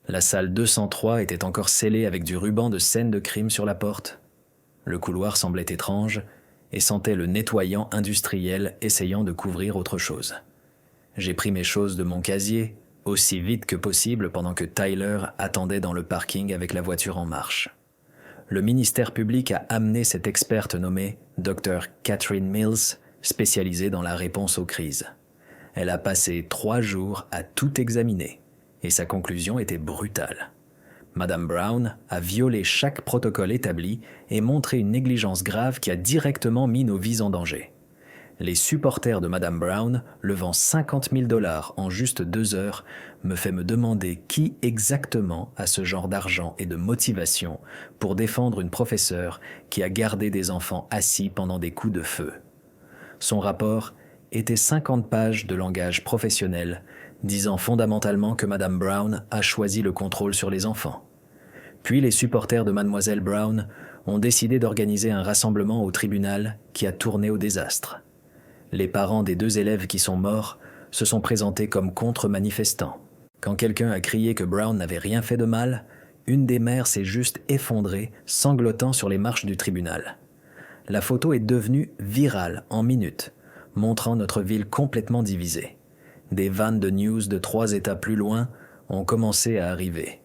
La salle 203 était encore scellée avec du ruban de scène de crime sur la porte. Le couloir semblait étrange et sentait le nettoyant industriel essayant de couvrir autre chose. J'ai pris mes choses de mon casier, aussi vite que possible pendant que Tyler attendait dans le parking avec la voiture en marche. Le ministère public a amené cette experte nommée Dr. Catherine Mills, spécialisée dans la réponse aux crises. Elle a passé 3 jours à tout examiner, et sa conclusion était brutale. Madame Brown a violé chaque protocole établi et montré une négligence grave qui a directement mis nos vies en danger. Les supporters de Madame Brown, levant 50 000 $ en juste 2 heures, me fait me demander qui exactement a ce genre d'argent et de motivation pour défendre une professeure qui a gardé des enfants assis pendant des coups de feu. Son rapport était 50 pages de langage professionnel, disant fondamentalement que Madame Brown a choisi le contrôle sur les enfants. Puis les supporters de Mademoiselle Brown ont décidé d'organiser un rassemblement au tribunal qui a tourné au désastre. Les parents des 2 élèves qui sont morts se sont présentés comme contre-manifestants. Quand quelqu'un a crié que Brown n'avait rien fait de mal, une des mères s'est juste effondrée, sanglotant sur les marches du tribunal. La photo est devenue virale en minutes, montrant notre ville complètement divisée. Des vannes de news de 3 États plus loin ont commencé à arriver.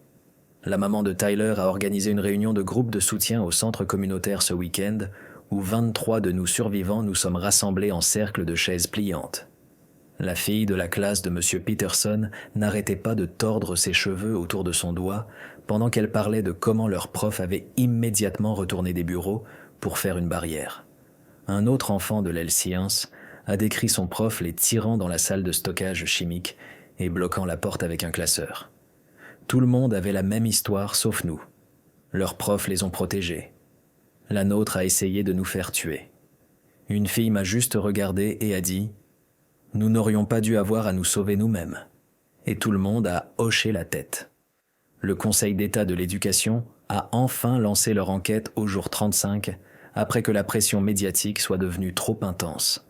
La maman de Tyler a organisé une réunion de groupe de soutien au centre communautaire ce week-end, où 23 de nous survivants nous sommes rassemblés en cercle de chaises pliantes. La fille de la classe de M. Peterson n'arrêtait pas de tordre ses cheveux autour de son doigt pendant qu'elle parlait de comment leur prof avait immédiatement retourné des bureaux pour faire une barrière. Un autre enfant de l'aile science a décrit son prof les tirant dans la salle de stockage chimique et bloquant la porte avec un classeur. Tout le monde avait la même histoire sauf nous. Leurs profs les ont protégés. La nôtre a essayé de nous faire tuer. Une fille m'a juste regardé et a dit « Nous n'aurions pas dû avoir à nous sauver nous-mêmes ». Et tout le monde a hoché la tête. Le Conseil d'État de l'éducation a enfin lancé leur enquête au jour 35, après que la pression médiatique soit devenue trop intense.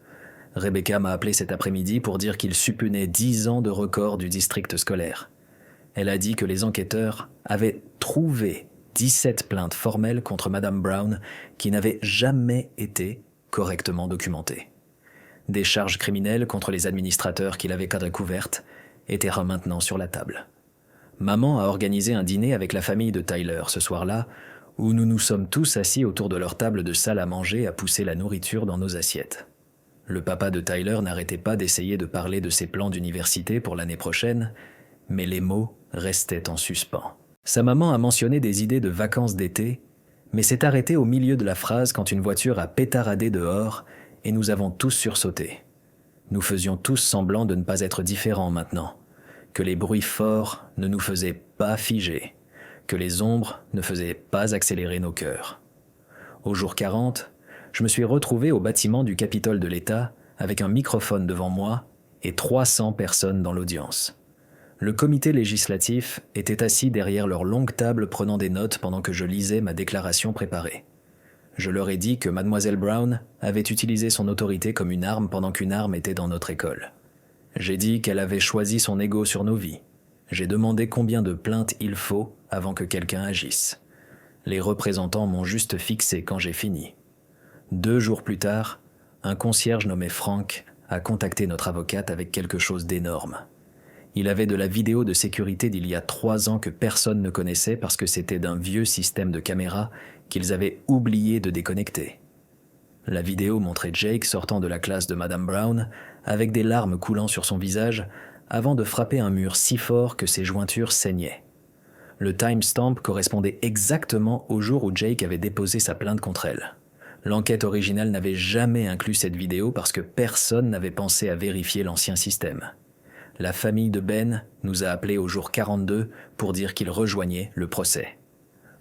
Rebecca m'a appelé cet après-midi pour dire qu'il suppunait 10 ans de record du district scolaire. Elle a dit que les enquêteurs avaient trouvé 17 plaintes formelles contre Madame Brown qui n'avaient jamais été correctement documentées. Des charges criminelles contre les administrateurs qui l'avaient recouvertes étaient maintenant sur la table. Maman a organisé un dîner avec la famille de Tyler ce soir-là, où nous nous sommes tous assis autour de leur table de salle à manger à pousser la nourriture dans nos assiettes. Le papa de Tyler n'arrêtait pas d'essayer de parler de ses plans d'université pour l'année prochaine, mais les mots restaient en suspens. Sa maman a mentionné des idées de vacances d'été, mais s'est arrêtée au milieu de la phrase quand une voiture a pétaradé dehors et nous avons tous sursauté. Nous faisions tous semblant de ne pas être différents maintenant, que les bruits forts ne nous faisaient pas figer, que les ombres ne faisaient pas accélérer nos cœurs. Au jour 40, je me suis retrouvé au bâtiment du Capitole de l'État avec un microphone devant moi et 300 personnes dans l'audience. Le comité législatif était assis derrière leur longue table prenant des notes pendant que je lisais ma déclaration préparée. Je leur ai dit que Mademoiselle Brown avait utilisé son autorité comme une arme pendant qu'une arme était dans notre école. J'ai dit qu'elle avait choisi son ego sur nos vies. J'ai demandé combien de plaintes il faut avant que quelqu'un agisse. Les représentants m'ont juste fixé quand j'ai fini. 2 jours plus tard, un concierge nommé Frank a contacté notre avocate avec quelque chose d'énorme. Il avait de la vidéo de sécurité d'il y a 3 ans que personne ne connaissait parce que c'était d'un vieux système de caméra qu'ils avaient oublié de déconnecter. La vidéo montrait Jake sortant de la classe de Madame Brown avec des larmes coulant sur son visage avant de frapper un mur si fort que ses jointures saignaient. Le timestamp correspondait exactement au jour où Jake avait déposé sa plainte contre elle. L'enquête originale n'avait jamais inclus cette vidéo parce que personne n'avait pensé à vérifier l'ancien système. La famille de Ben nous a appelés au jour 42 pour dire qu'ils rejoignaient le procès.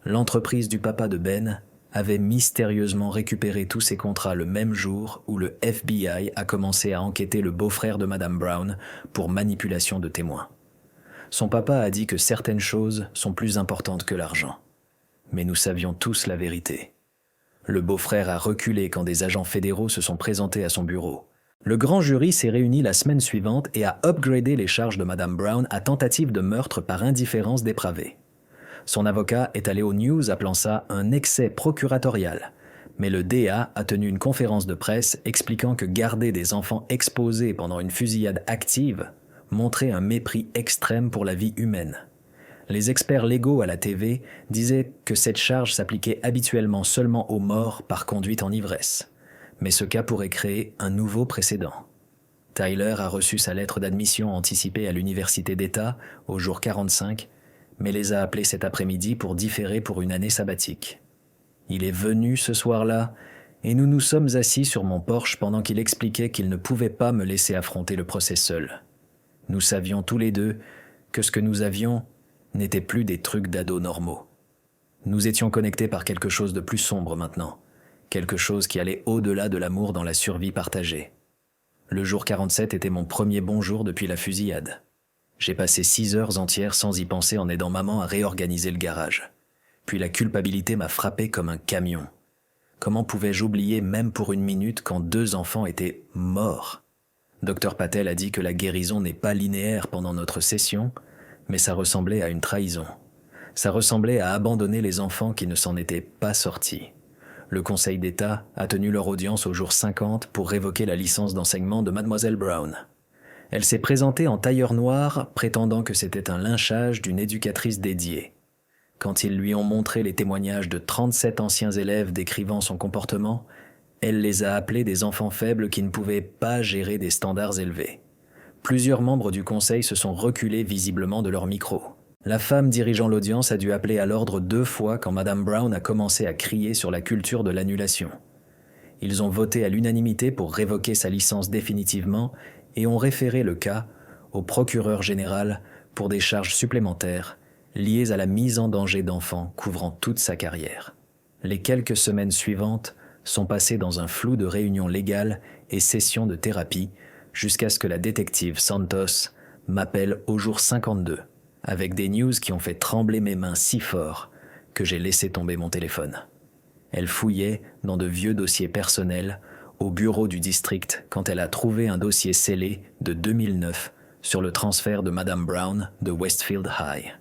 L'entreprise du papa de Ben avait mystérieusement récupéré tous ses contrats le même jour où le FBI a commencé à enquêter le beau-frère de Madame Brown pour manipulation de témoins. Son papa a dit que certaines choses sont plus importantes que l'argent. Mais nous savions tous la vérité. Le beau-frère a reculé quand des agents fédéraux se sont présentés à son bureau. Le grand jury s'est réuni la semaine suivante et a upgradé les charges de Madame Brown à tentative de meurtre par indifférence dépravée. Son avocat est allé aux news appelant ça un excès procuratorial. Mais le DA a tenu une conférence de presse expliquant que garder des enfants exposés pendant une fusillade active montrait un mépris extrême pour la vie humaine. Les experts légaux à la TV disaient que cette charge s'appliquait habituellement seulement aux morts par conduite en ivresse. Mais ce cas pourrait créer un nouveau précédent. Tyler a reçu sa lettre d'admission anticipée à l'Université d'État au jour 45, mais les a appelés cet après-midi pour différer pour une année sabbatique. Il est venu ce soir-là, et nous nous sommes assis sur mon porche pendant qu'il expliquait qu'il ne pouvait pas me laisser affronter le procès seul. Nous savions tous les deux que ce que nous avions n'était plus des trucs d'ados normaux. Nous étions connectés par quelque chose de plus sombre maintenant, quelque chose qui allait au-delà de l'amour dans la survie partagée. Le jour 47 était mon premier bon jour depuis la fusillade. J'ai passé 6 heures entières sans y penser en aidant maman à réorganiser le garage. Puis la culpabilité m'a frappé comme un camion. Comment pouvais-je oublier même pour une minute quand 2 enfants étaient morts ? Dr Patel a dit que la guérison n'est pas linéaire pendant notre session, mais ça ressemblait à une trahison. Ça ressemblait à abandonner les enfants qui ne s'en étaient pas sortis. Le Conseil d'État a tenu leur audience au jour 50 pour révoquer la licence d'enseignement de Mademoiselle Brown. Elle s'est présentée en tailleur noir, prétendant que c'était un lynchage d'une éducatrice dédiée. Quand ils lui ont montré les témoignages de 37 anciens élèves décrivant son comportement, elle les a appelés des enfants faibles qui ne pouvaient pas gérer des standards élevés. Plusieurs membres du conseil se sont reculés visiblement de leur micro. La femme dirigeant l'audience a dû appeler à l'ordre 2 fois quand Madame Brown a commencé à crier sur la culture de l'annulation. Ils ont voté à l'unanimité pour révoquer sa licence définitivement et ont référé le cas au procureur général pour des charges supplémentaires liées à la mise en danger d'enfants couvrant toute sa carrière. Les quelques semaines suivantes sont passées dans un flou de réunions légales et sessions de thérapie jusqu'à ce que la détective Santos m'appelle au jour 52 avec des news qui ont fait trembler mes mains si fort que j'ai laissé tomber mon téléphone. Elle fouillait dans de vieux dossiers personnels au bureau du district quand elle a trouvé un dossier scellé de 2009 sur le transfert de Madame Brown de Westfield High.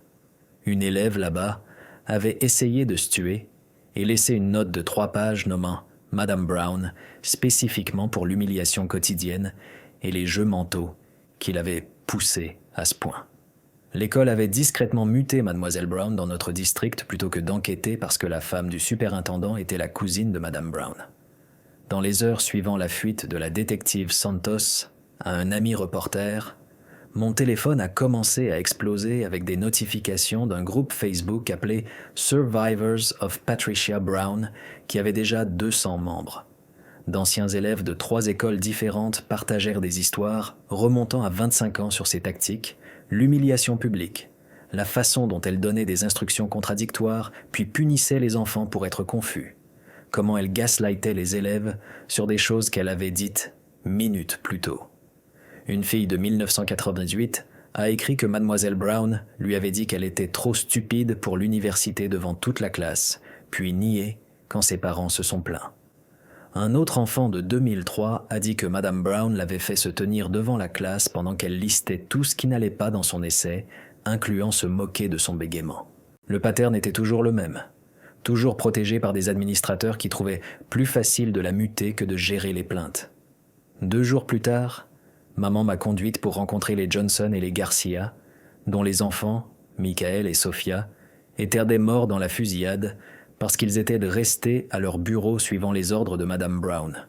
Une élève là-bas avait essayé de se tuer et laissé une note de 3 pages nommant Madame Brown spécifiquement pour l'humiliation quotidienne et les jeux mentaux qui l'avaient poussée à ce point. L'école avait discrètement muté Mademoiselle Brown dans notre district plutôt que d'enquêter parce que la femme du superintendant était la cousine de Madame Brown. Dans les heures suivant la fuite de la détective Santos à un ami reporter, mon téléphone a commencé à exploser avec des notifications d'un groupe Facebook appelé Survivors of Patricia Brown qui avait déjà 200 membres. D'anciens élèves de 3 écoles différentes partagèrent des histoires remontant à 25 ans sur ses tactiques, l'humiliation publique, la façon dont elle donnait des instructions contradictoires puis punissait les enfants pour être confus, comment elle gaslightait les élèves sur des choses qu'elle avait dites minutes plus tôt. Une fille de 1998 a écrit que Mademoiselle Brown lui avait dit qu'elle était trop stupide pour l'université devant toute la classe, puis nié quand ses parents se sont plaints. Un autre enfant de 2003 a dit que Madame Brown l'avait fait se tenir devant la classe pendant qu'elle listait tout ce qui n'allait pas dans son essai, incluant se moquer de son bégaiement. Le pattern était toujours le même, toujours protégée par des administrateurs qui trouvaient plus facile de la muter que de gérer les plaintes. 2 jours plus tard, maman m'a conduite pour rencontrer les Johnson et les Garcia, dont les enfants, Michael et Sophia, étaient des morts dans la fusillade parce qu'ils étaient restés à leur bureau suivant les ordres de Madame Brown.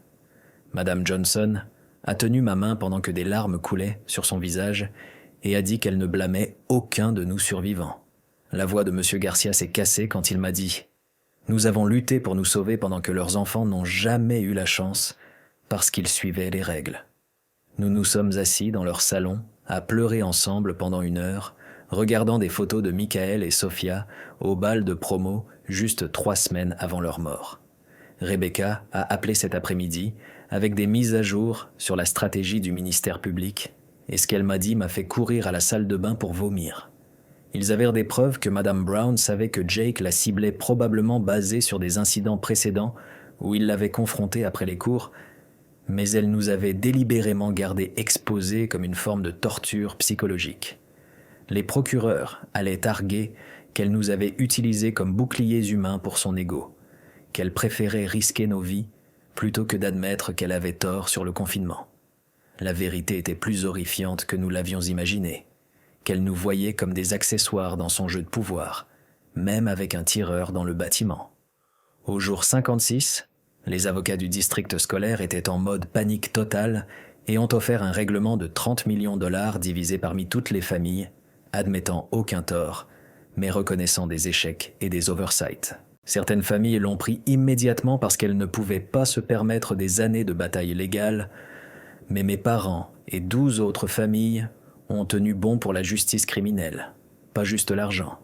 Madame Johnson a tenu ma main pendant que des larmes coulaient sur son visage et a dit qu'elle ne blâmait aucun de nous survivants. La voix de M. Garcia s'est cassée quand il m'a dit « Nous avons lutté pour nous sauver pendant que leurs enfants n'ont jamais eu la chance parce qu'ils suivaient les règles. » Nous nous sommes assis dans leur salon à pleurer ensemble pendant 1 heure, regardant des photos de Michael et Sophia au bal de promo juste 3 semaines avant leur mort. Rebecca a appelé cet après-midi avec des mises à jour sur la stratégie du ministère public et ce qu'elle m'a dit m'a fait courir à la salle de bain pour vomir. Ils avèrent des preuves que Madame Brown savait que Jake la ciblait probablement basée sur des incidents précédents où il l'avait confrontée après les cours, mais elle nous avait délibérément gardés exposés comme une forme de torture psychologique. Les procureurs allaient arguer qu'elle nous avait utilisés comme boucliers humains pour son ego, qu'elle préférait risquer nos vies plutôt que d'admettre qu'elle avait tort sur le confinement. La vérité était plus horrifiante que nous l'avions imaginé, qu'elle nous voyait comme des accessoires dans son jeu de pouvoir, même avec un tireur dans le bâtiment. Au jour 56, les avocats du district scolaire étaient en mode panique totale et ont offert un règlement de 30 millions de dollars divisé parmi toutes les familles, admettant aucun tort, mais reconnaissant des échecs et des oversights. Certaines familles l'ont pris immédiatement parce qu'elles ne pouvaient pas se permettre des années de bataille légale, mais mes parents et 12 autres familles ont tenu bon pour la justice criminelle, pas juste l'argent.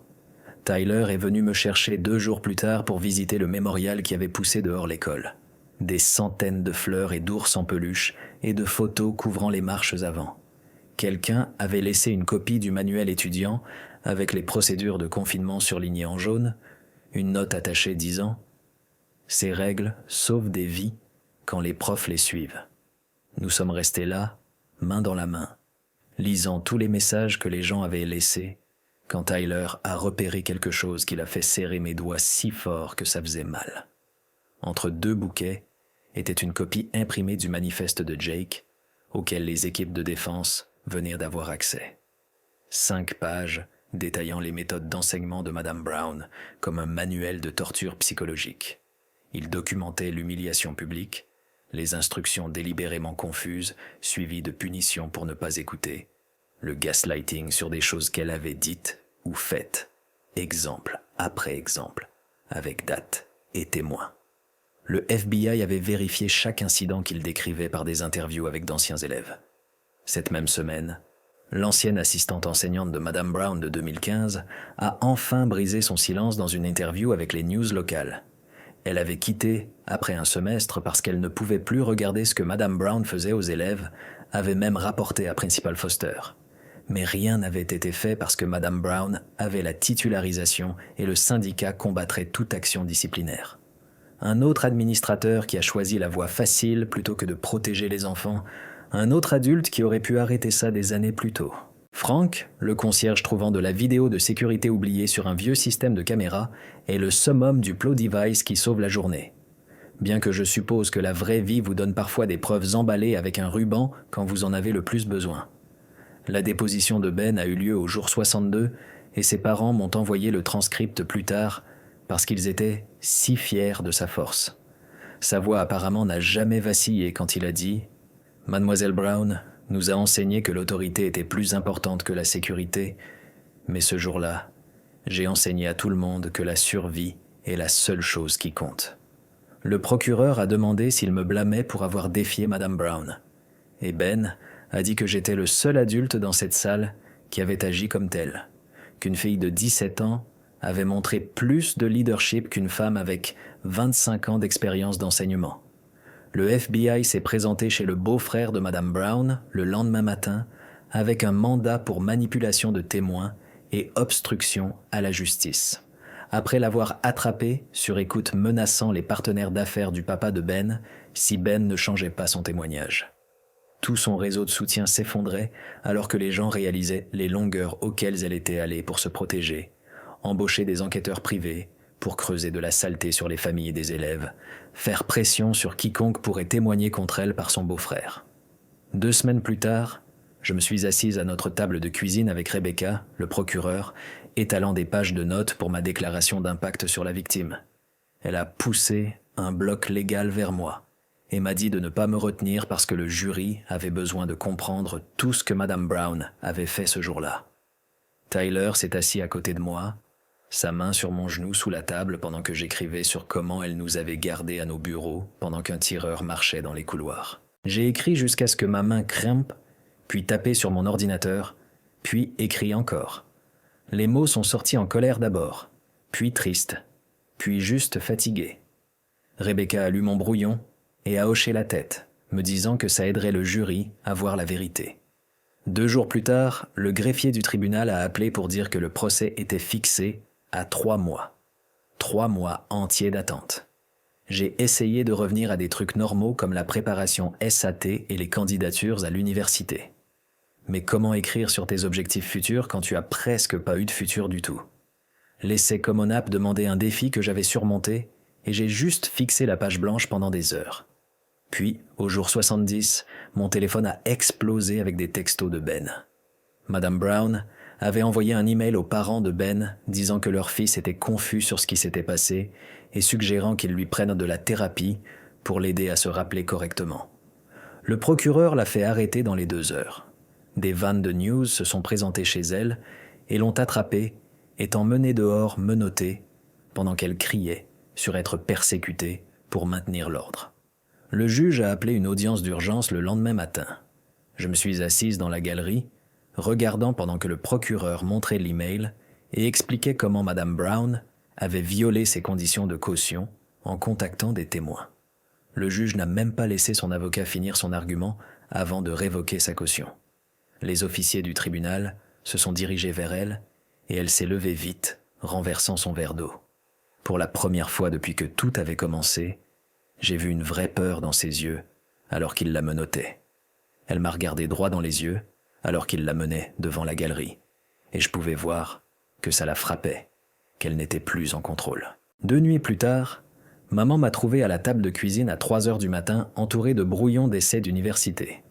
Tyler est venu me chercher 2 jours plus tard pour visiter le mémorial qui avait poussé dehors l'école. Des centaines de fleurs et d'ours en peluche et de photos couvrant les marches avant. Quelqu'un avait laissé une copie du manuel étudiant avec les procédures de confinement surlignées en jaune, une note attachée disant « Ces règles sauvent des vies quand les profs les suivent. » Nous sommes restés là, main dans la main, lisant tous les messages que les gens avaient laissés quand Tyler a repéré quelque chose qui l'a fait serrer mes doigts si fort que ça faisait mal. Entre 2 bouquets était une copie imprimée du manifeste de Jake, auquel les équipes de défense venaient d'avoir accès. 5 pages détaillant les méthodes d'enseignement de Madame Brown comme un manuel de torture psychologique. Il documentait l'humiliation publique, les instructions délibérément confuses, suivies de punitions pour ne pas écouter, le gaslighting sur des choses qu'elle avait dites ou faites, exemple après exemple, avec date et témoins. Le FBI avait vérifié chaque incident qu'il décrivait par des interviews avec d'anciens élèves. Cette même semaine, l'ancienne assistante enseignante de Madame Brown de 2015 a enfin brisé son silence dans une interview avec les news locales. Elle avait quitté après un semestre parce qu'elle ne pouvait plus regarder ce que Madame Brown faisait aux élèves, avait même rapporté à Principal Foster. Mais rien n'avait été fait parce que Madame Brown avait la titularisation et le syndicat combattrait toute action disciplinaire. Un autre administrateur qui a choisi la voie facile plutôt que de protéger les enfants, un autre adulte qui aurait pu arrêter ça des années plus tôt. Frank, le concierge trouvant de la vidéo de sécurité oubliée sur un vieux système de caméra, est le summum du plot device qui sauve la journée. Bien que je suppose que la vraie vie vous donne parfois des preuves emballées avec un ruban quand vous en avez le plus besoin. La déposition de Ben a eu lieu au jour 62 et ses parents m'ont envoyé le transcript plus tard parce qu'ils étaient si fiers de sa force. Sa voix apparemment n'a jamais vacillé quand il a dit « Mademoiselle Brown nous a enseigné que l'autorité était plus importante que la sécurité, mais ce jour-là, j'ai enseigné à tout le monde que la survie est la seule chose qui compte. » Le procureur a demandé s'il me blâmait pour avoir défié Madame Brown. Et Ben a dit que j'étais le seul adulte dans cette salle qui avait agi comme tel, qu'une fille de 17 ans avait montré plus de leadership qu'une femme avec 25 ans d'expérience d'enseignement. Le FBI s'est présenté chez le beau-frère de Madame Brown le lendemain matin avec un mandat pour manipulation de témoins et obstruction à la justice, après l'avoir attrapé sur écoute menaçant les partenaires d'affaires du papa de Ben si Ben ne changeait pas son témoignage. Tout son réseau de soutien s'effondrait alors que les gens réalisaient les longueurs auxquelles elle était allée pour se protéger, embaucher des enquêteurs privés pour creuser de la saleté sur les familles des élèves, faire pression sur quiconque pourrait témoigner contre elle par son beau-frère. 2 semaines plus tard, je me suis assise à notre table de cuisine avec Rebecca, le procureur, étalant des pages de notes pour ma déclaration d'impact sur la victime. Elle a poussé un bloc légal vers moi et m'a dit de ne pas me retenir parce que le jury avait besoin de comprendre tout ce que Madame Brown avait fait ce jour-là. Tyler s'est assis à côté de moi, sa main sur mon genou sous la table pendant que j'écrivais sur comment elle nous avait gardés à nos bureaux pendant qu'un tireur marchait dans les couloirs. J'ai écrit jusqu'à ce que ma main crampe, puis tapé sur mon ordinateur, puis écrit encore. Les mots sont sortis en colère d'abord, puis triste, puis juste fatigué. Rebecca a lu mon brouillon et a hoché la tête, me disant que ça aiderait le jury à voir la vérité. 2 jours plus tard, le greffier du tribunal a appelé pour dire que le procès était fixé à 3 mois. 3 mois entiers d'attente. J'ai essayé de revenir à des trucs normaux comme la préparation SAT et les candidatures à l'université. Mais comment écrire sur tes objectifs futurs quand tu as presque pas eu de futur du tout? L'essai Common App demandait un défi que j'avais surmonté et j'ai juste fixé la page blanche pendant des heures. Puis, au jour 70, mon téléphone a explosé avec des textos de Ben. Madame Brown avait envoyé un email aux parents de Ben disant que leur fils était confus sur ce qui s'était passé et suggérant qu'ils lui prennent de la thérapie pour l'aider à se rappeler correctement. Le procureur l'a fait arrêter dans les 2 heures. Des vannes de news se sont présentées chez elle et l'ont attrapée, étant menée dehors menottée, pendant qu'elle criait sur être persécutée pour maintenir l'ordre. Le juge a appelé une audience d'urgence le lendemain matin. Je me suis assise dans la galerie, regardant pendant que le procureur montrait l'email et expliquait comment Madame Brown avait violé ses conditions de caution en contactant des témoins. Le juge n'a même pas laissé son avocat finir son argument avant de révoquer sa caution. Les officiers du tribunal se sont dirigés vers elle et elle s'est levée vite, renversant son verre d'eau. Pour la première fois depuis que tout avait commencé, j'ai vu une vraie peur dans ses yeux alors qu'il la menottait. Elle m'a regardé droit dans les yeux alors qu'il la menait devant la galerie, et je pouvais voir que ça la frappait, qu'elle n'était plus en contrôle. 2 nuits plus tard, maman m'a trouvé à la table de cuisine à 3 heures du matin entouré de brouillons d'essais d'université.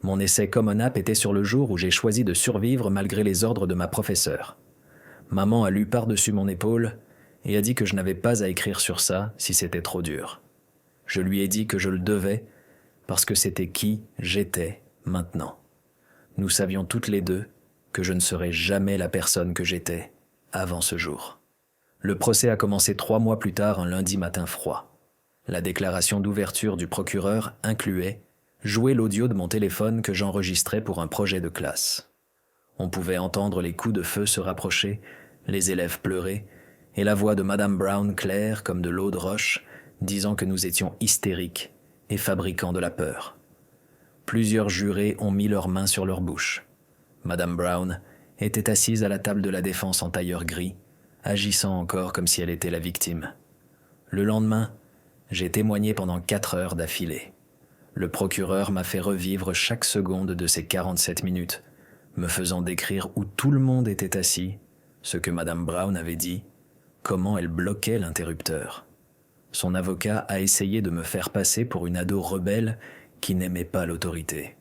Mon essai Common App était sur le jour où j'ai choisi de survivre malgré les ordres de ma professeure. Maman a lu par-dessus mon épaule et a dit que je n'avais pas à écrire sur ça si c'était trop dur. Je lui ai dit que je le devais parce que c'était qui j'étais maintenant. Nous savions toutes les deux que je ne serais jamais la personne que j'étais avant ce jour. Le procès a commencé 3 mois plus tard, un lundi matin froid. La déclaration d'ouverture du procureur incluait jouer l'audio de mon téléphone que j'enregistrais pour un projet de classe. On pouvait entendre les coups de feu se rapprocher, les élèves pleurer, et la voix de Madame Brown claire comme de l'eau de roche, disant que nous étions hystériques et fabriquant de la peur. Plusieurs jurés ont mis leurs mains sur leur bouche. Madame Brown était assise à la table de la défense en tailleur gris, agissant encore comme si elle était la victime. Le lendemain, j'ai témoigné pendant 4 heures d'affilée. Le procureur m'a fait revivre chaque seconde de ces 47 minutes, me faisant décrire où tout le monde était assis, ce que Madame Brown avait dit, comment elle bloquait l'interrupteur. Son avocat a essayé de me faire passer pour une ado rebelle qui n'aimait pas l'autorité.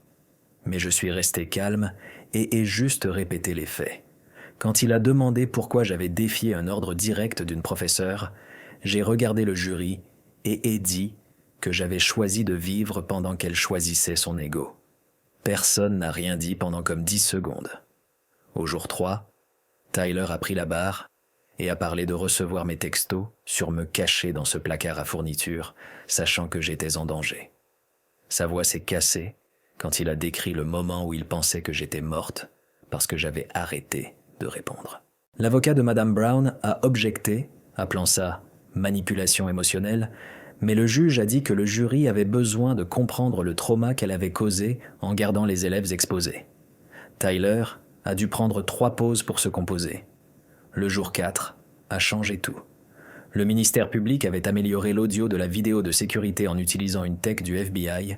Mais je suis resté calme et ai juste répété les faits. Quand il a demandé pourquoi j'avais défié un ordre direct d'une professeure, j'ai regardé le jury et ai dit que j'avais choisi de vivre pendant qu'elle choisissait son ego. Personne n'a rien dit pendant comme 10 secondes. Au jour 3, Tyler a pris la barre et a parlé de recevoir mes textos sur me cacher dans ce placard à fournitures, sachant que j'étais en danger. Sa voix s'est cassée quand il a décrit le moment où il pensait que j'étais morte parce que j'avais arrêté de répondre. L'avocat de Madame Brown a objecté, appelant ça « manipulation émotionnelle », mais le juge a dit que le jury avait besoin de comprendre le trauma qu'elle avait causé en gardant les élèves exposés. Tyler a dû prendre 3 pauses pour se composer. Le jour 4 a changé tout. Le ministère public avait amélioré l'audio de la vidéo de sécurité en utilisant une tech du FBI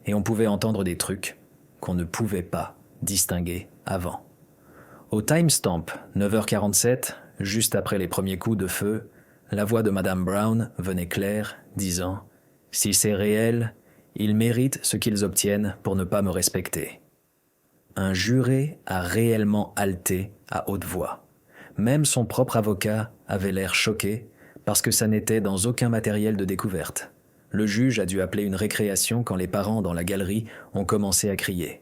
et on pouvait entendre des trucs qu'on ne pouvait pas distinguer avant. Au timestamp 9h47, juste après les premiers coups de feu, la voix de Madame Brown venait claire, disant « Si c'est réel, ils méritent ce qu'ils obtiennent pour ne pas me respecter. » Un juré a réellement haleté à haute voix. Même son propre avocat avait l'air choqué parce que ça n'était dans aucun matériel de découverte. Le juge a dû appeler une récréation quand les parents dans la galerie ont commencé à crier.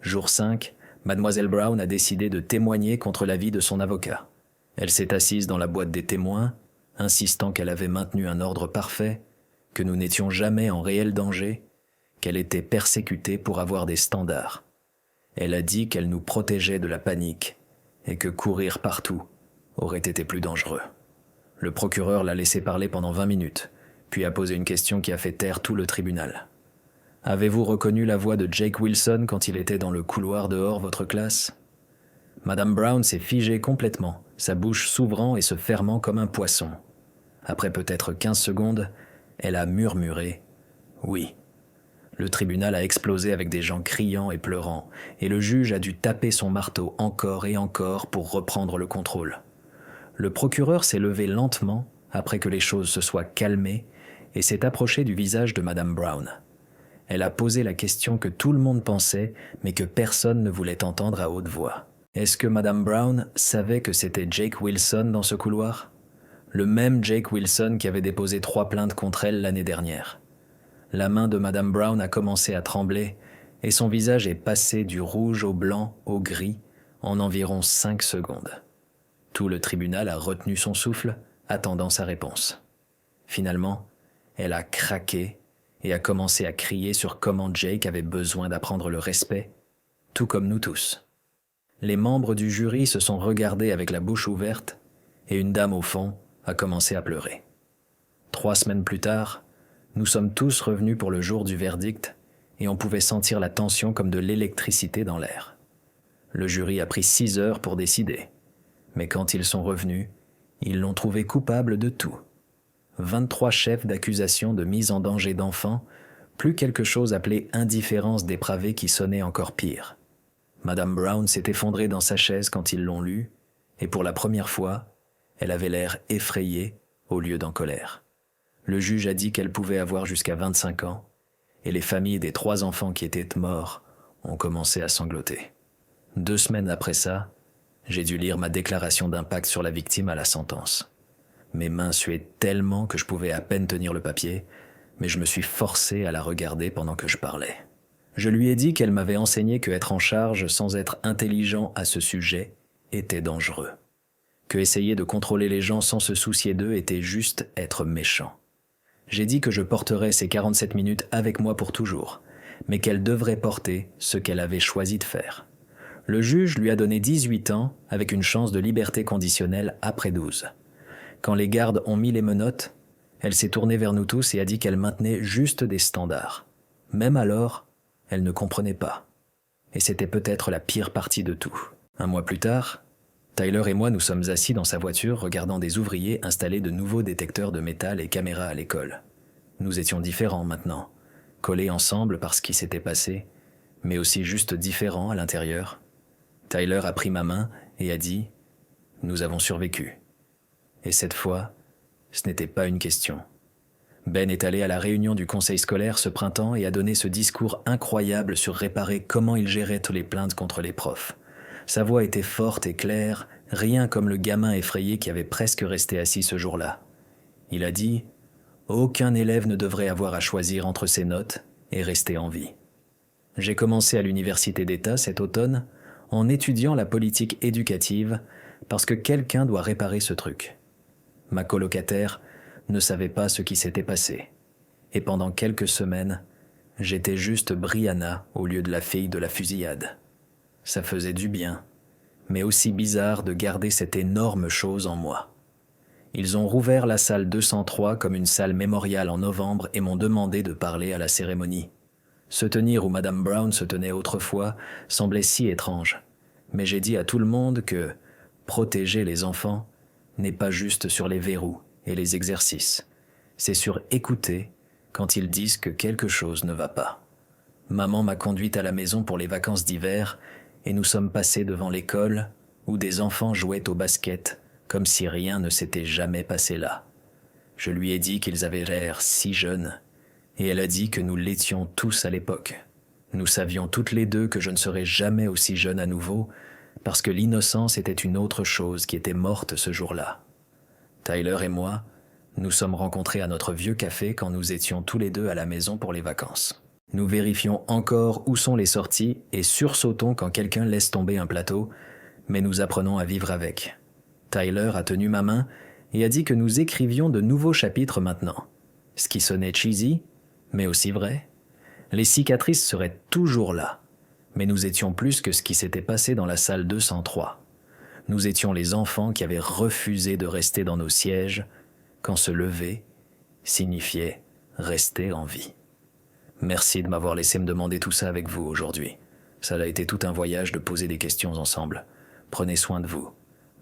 Jour 5, Mademoiselle Brown a décidé de témoigner contre l'avis de son avocat. Elle s'est assise dans la boîte des témoins, insistant qu'elle avait maintenu un ordre parfait, que nous n'étions jamais en réel danger, qu'elle était persécutée pour avoir des standards. Elle a dit qu'elle nous protégeait de la panique et que courir partout aurait été plus dangereux. Le procureur l'a laissé parler pendant 20 minutes, puis a posé une question qui a fait taire tout le tribunal. « Avez-vous reconnu la voix de Jake Wilson quand il était dans le couloir dehors votre classe ?» Madame Brown s'est figée complètement, sa bouche s'ouvrant et se fermant comme un poisson. Après peut-être 15 secondes, elle a murmuré « Oui ». Le tribunal a explosé avec des gens criant et pleurant, et le juge a dû taper son marteau encore et encore pour reprendre le contrôle. Le procureur s'est levé lentement après que les choses se soient calmées et s'est approché du visage de Madame Brown. Elle a posé la question que tout le monde pensait, mais que personne ne voulait entendre à haute voix. Est-ce que Madame Brown savait que c'était Jake Wilson dans ce couloir ? Le même Jake Wilson qui avait déposé 3 plaintes contre elle l'année dernière. La main de Madame Brown a commencé à trembler et son visage est passé du rouge au blanc au gris en environ 5 secondes. Tout le tribunal a retenu son souffle, attendant sa réponse. Finalement, elle a craqué et a commencé à crier sur comment Jake avait besoin d'apprendre le respect, tout comme nous tous. Les membres du jury se sont regardés avec la bouche ouverte et une dame au fond a commencé à pleurer. 3 semaines plus tard, nous sommes tous revenus pour le jour du verdict et on pouvait sentir la tension comme de l'électricité dans l'air. Le jury a pris 6 heures pour décider, mais quand ils sont revenus, ils l'ont trouvé coupable de tout. 23 chefs d'accusation de mise en danger d'enfants, plus quelque chose appelé indifférence dépravée qui sonnait encore pire. Madame Brown s'est effondrée dans sa chaise quand ils l'ont lu, et pour la première fois, elle avait l'air effrayée au lieu d'en colère. Le juge a dit qu'elle pouvait avoir jusqu'à 25 ans, et les familles des 3 enfants qui étaient morts ont commencé à sangloter. 2 semaines après ça, j'ai dû lire ma déclaration d'impact sur la victime à la sentence. Mes mains suaient tellement que je pouvais à peine tenir le papier, mais je me suis forcé à la regarder pendant que je parlais. Je lui ai dit qu'elle m'avait enseigné que être en charge sans être intelligent à ce sujet était dangereux. Que essayer de contrôler les gens sans se soucier d'eux était juste être méchant. J'ai dit que je porterais ces 47 minutes avec moi pour toujours, mais qu'elle devrait porter ce qu'elle avait choisi de faire. Le juge lui a donné 18 ans avec une chance de liberté conditionnelle après 12. Quand les gardes ont mis les menottes, elle s'est tournée vers nous tous et a dit qu'elle maintenait juste des standards. Même alors, elle ne comprenait pas. Et c'était peut-être la pire partie de tout. 1 mois plus tard, Tyler et moi nous sommes assis dans sa voiture regardant des ouvriers installer de nouveaux détecteurs de métal et caméras à l'école. Nous étions différents maintenant, collés ensemble par ce qui s'était passé, mais aussi juste différents à l'intérieur. Tyler a pris ma main et a dit « Nous avons survécu ». Et cette fois, ce n'était pas une question. Ben est allé à la réunion du conseil scolaire ce printemps et a donné ce discours incroyable sur réparer comment il gérait toutes les plaintes contre les profs. Sa voix était forte et claire, rien comme le gamin effrayé qui avait presque resté assis ce jour-là. Il a dit « Aucun élève ne devrait avoir à choisir entre ses notes et rester en vie ». J'ai commencé à l'université d'État cet automne en étudiant la politique éducative parce que quelqu'un doit réparer ce truc. Ma colocataire ne savait pas ce qui s'était passé. Et pendant quelques semaines, j'étais juste Brianna au lieu de la fille de la fusillade. Ça faisait du bien, mais aussi bizarre de garder cette énorme chose en moi. Ils ont rouvert la salle 203 comme une salle mémoriale en novembre et m'ont demandé de parler à la cérémonie. Se tenir où Madame Brown se tenait autrefois semblait si étrange, mais j'ai dit à tout le monde que protéger les enfants n'est pas juste sur les verrous et les exercices, c'est sur écouter quand ils disent que quelque chose ne va pas. Maman m'a conduite à la maison pour les vacances d'hiver et nous sommes passés devant l'école où des enfants jouaient au basket comme si rien ne s'était jamais passé là. Je lui ai dit qu'ils avaient l'air si jeunes et elle a dit que nous l'étions tous à l'époque. Nous savions toutes les deux que je ne serais jamais aussi jeune à nouveau parce que l'innocence était une autre chose qui était morte ce jour-là. Tyler et moi Nous sommes rencontrés à notre vieux café quand nous étions tous les deux à la maison pour les vacances. Nous vérifions encore où sont les sorties et sursautons quand quelqu'un laisse tomber un plateau, mais nous apprenons à vivre avec. Tyler a tenu ma main et a dit que nous écrivions de nouveaux chapitres maintenant. Ce qui sonnait cheesy, mais aussi vrai. Les cicatrices seraient toujours là, mais nous étions plus que ce qui s'était passé dans la salle 203. Nous étions les enfants qui avaient refusé de rester dans nos sièges quand se lever signifiait rester en vie. Merci de m'avoir laissé me demander tout ça avec vous aujourd'hui. Ça a été tout un voyage de poser des questions ensemble. Prenez soin de vous.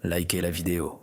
Likez la vidéo.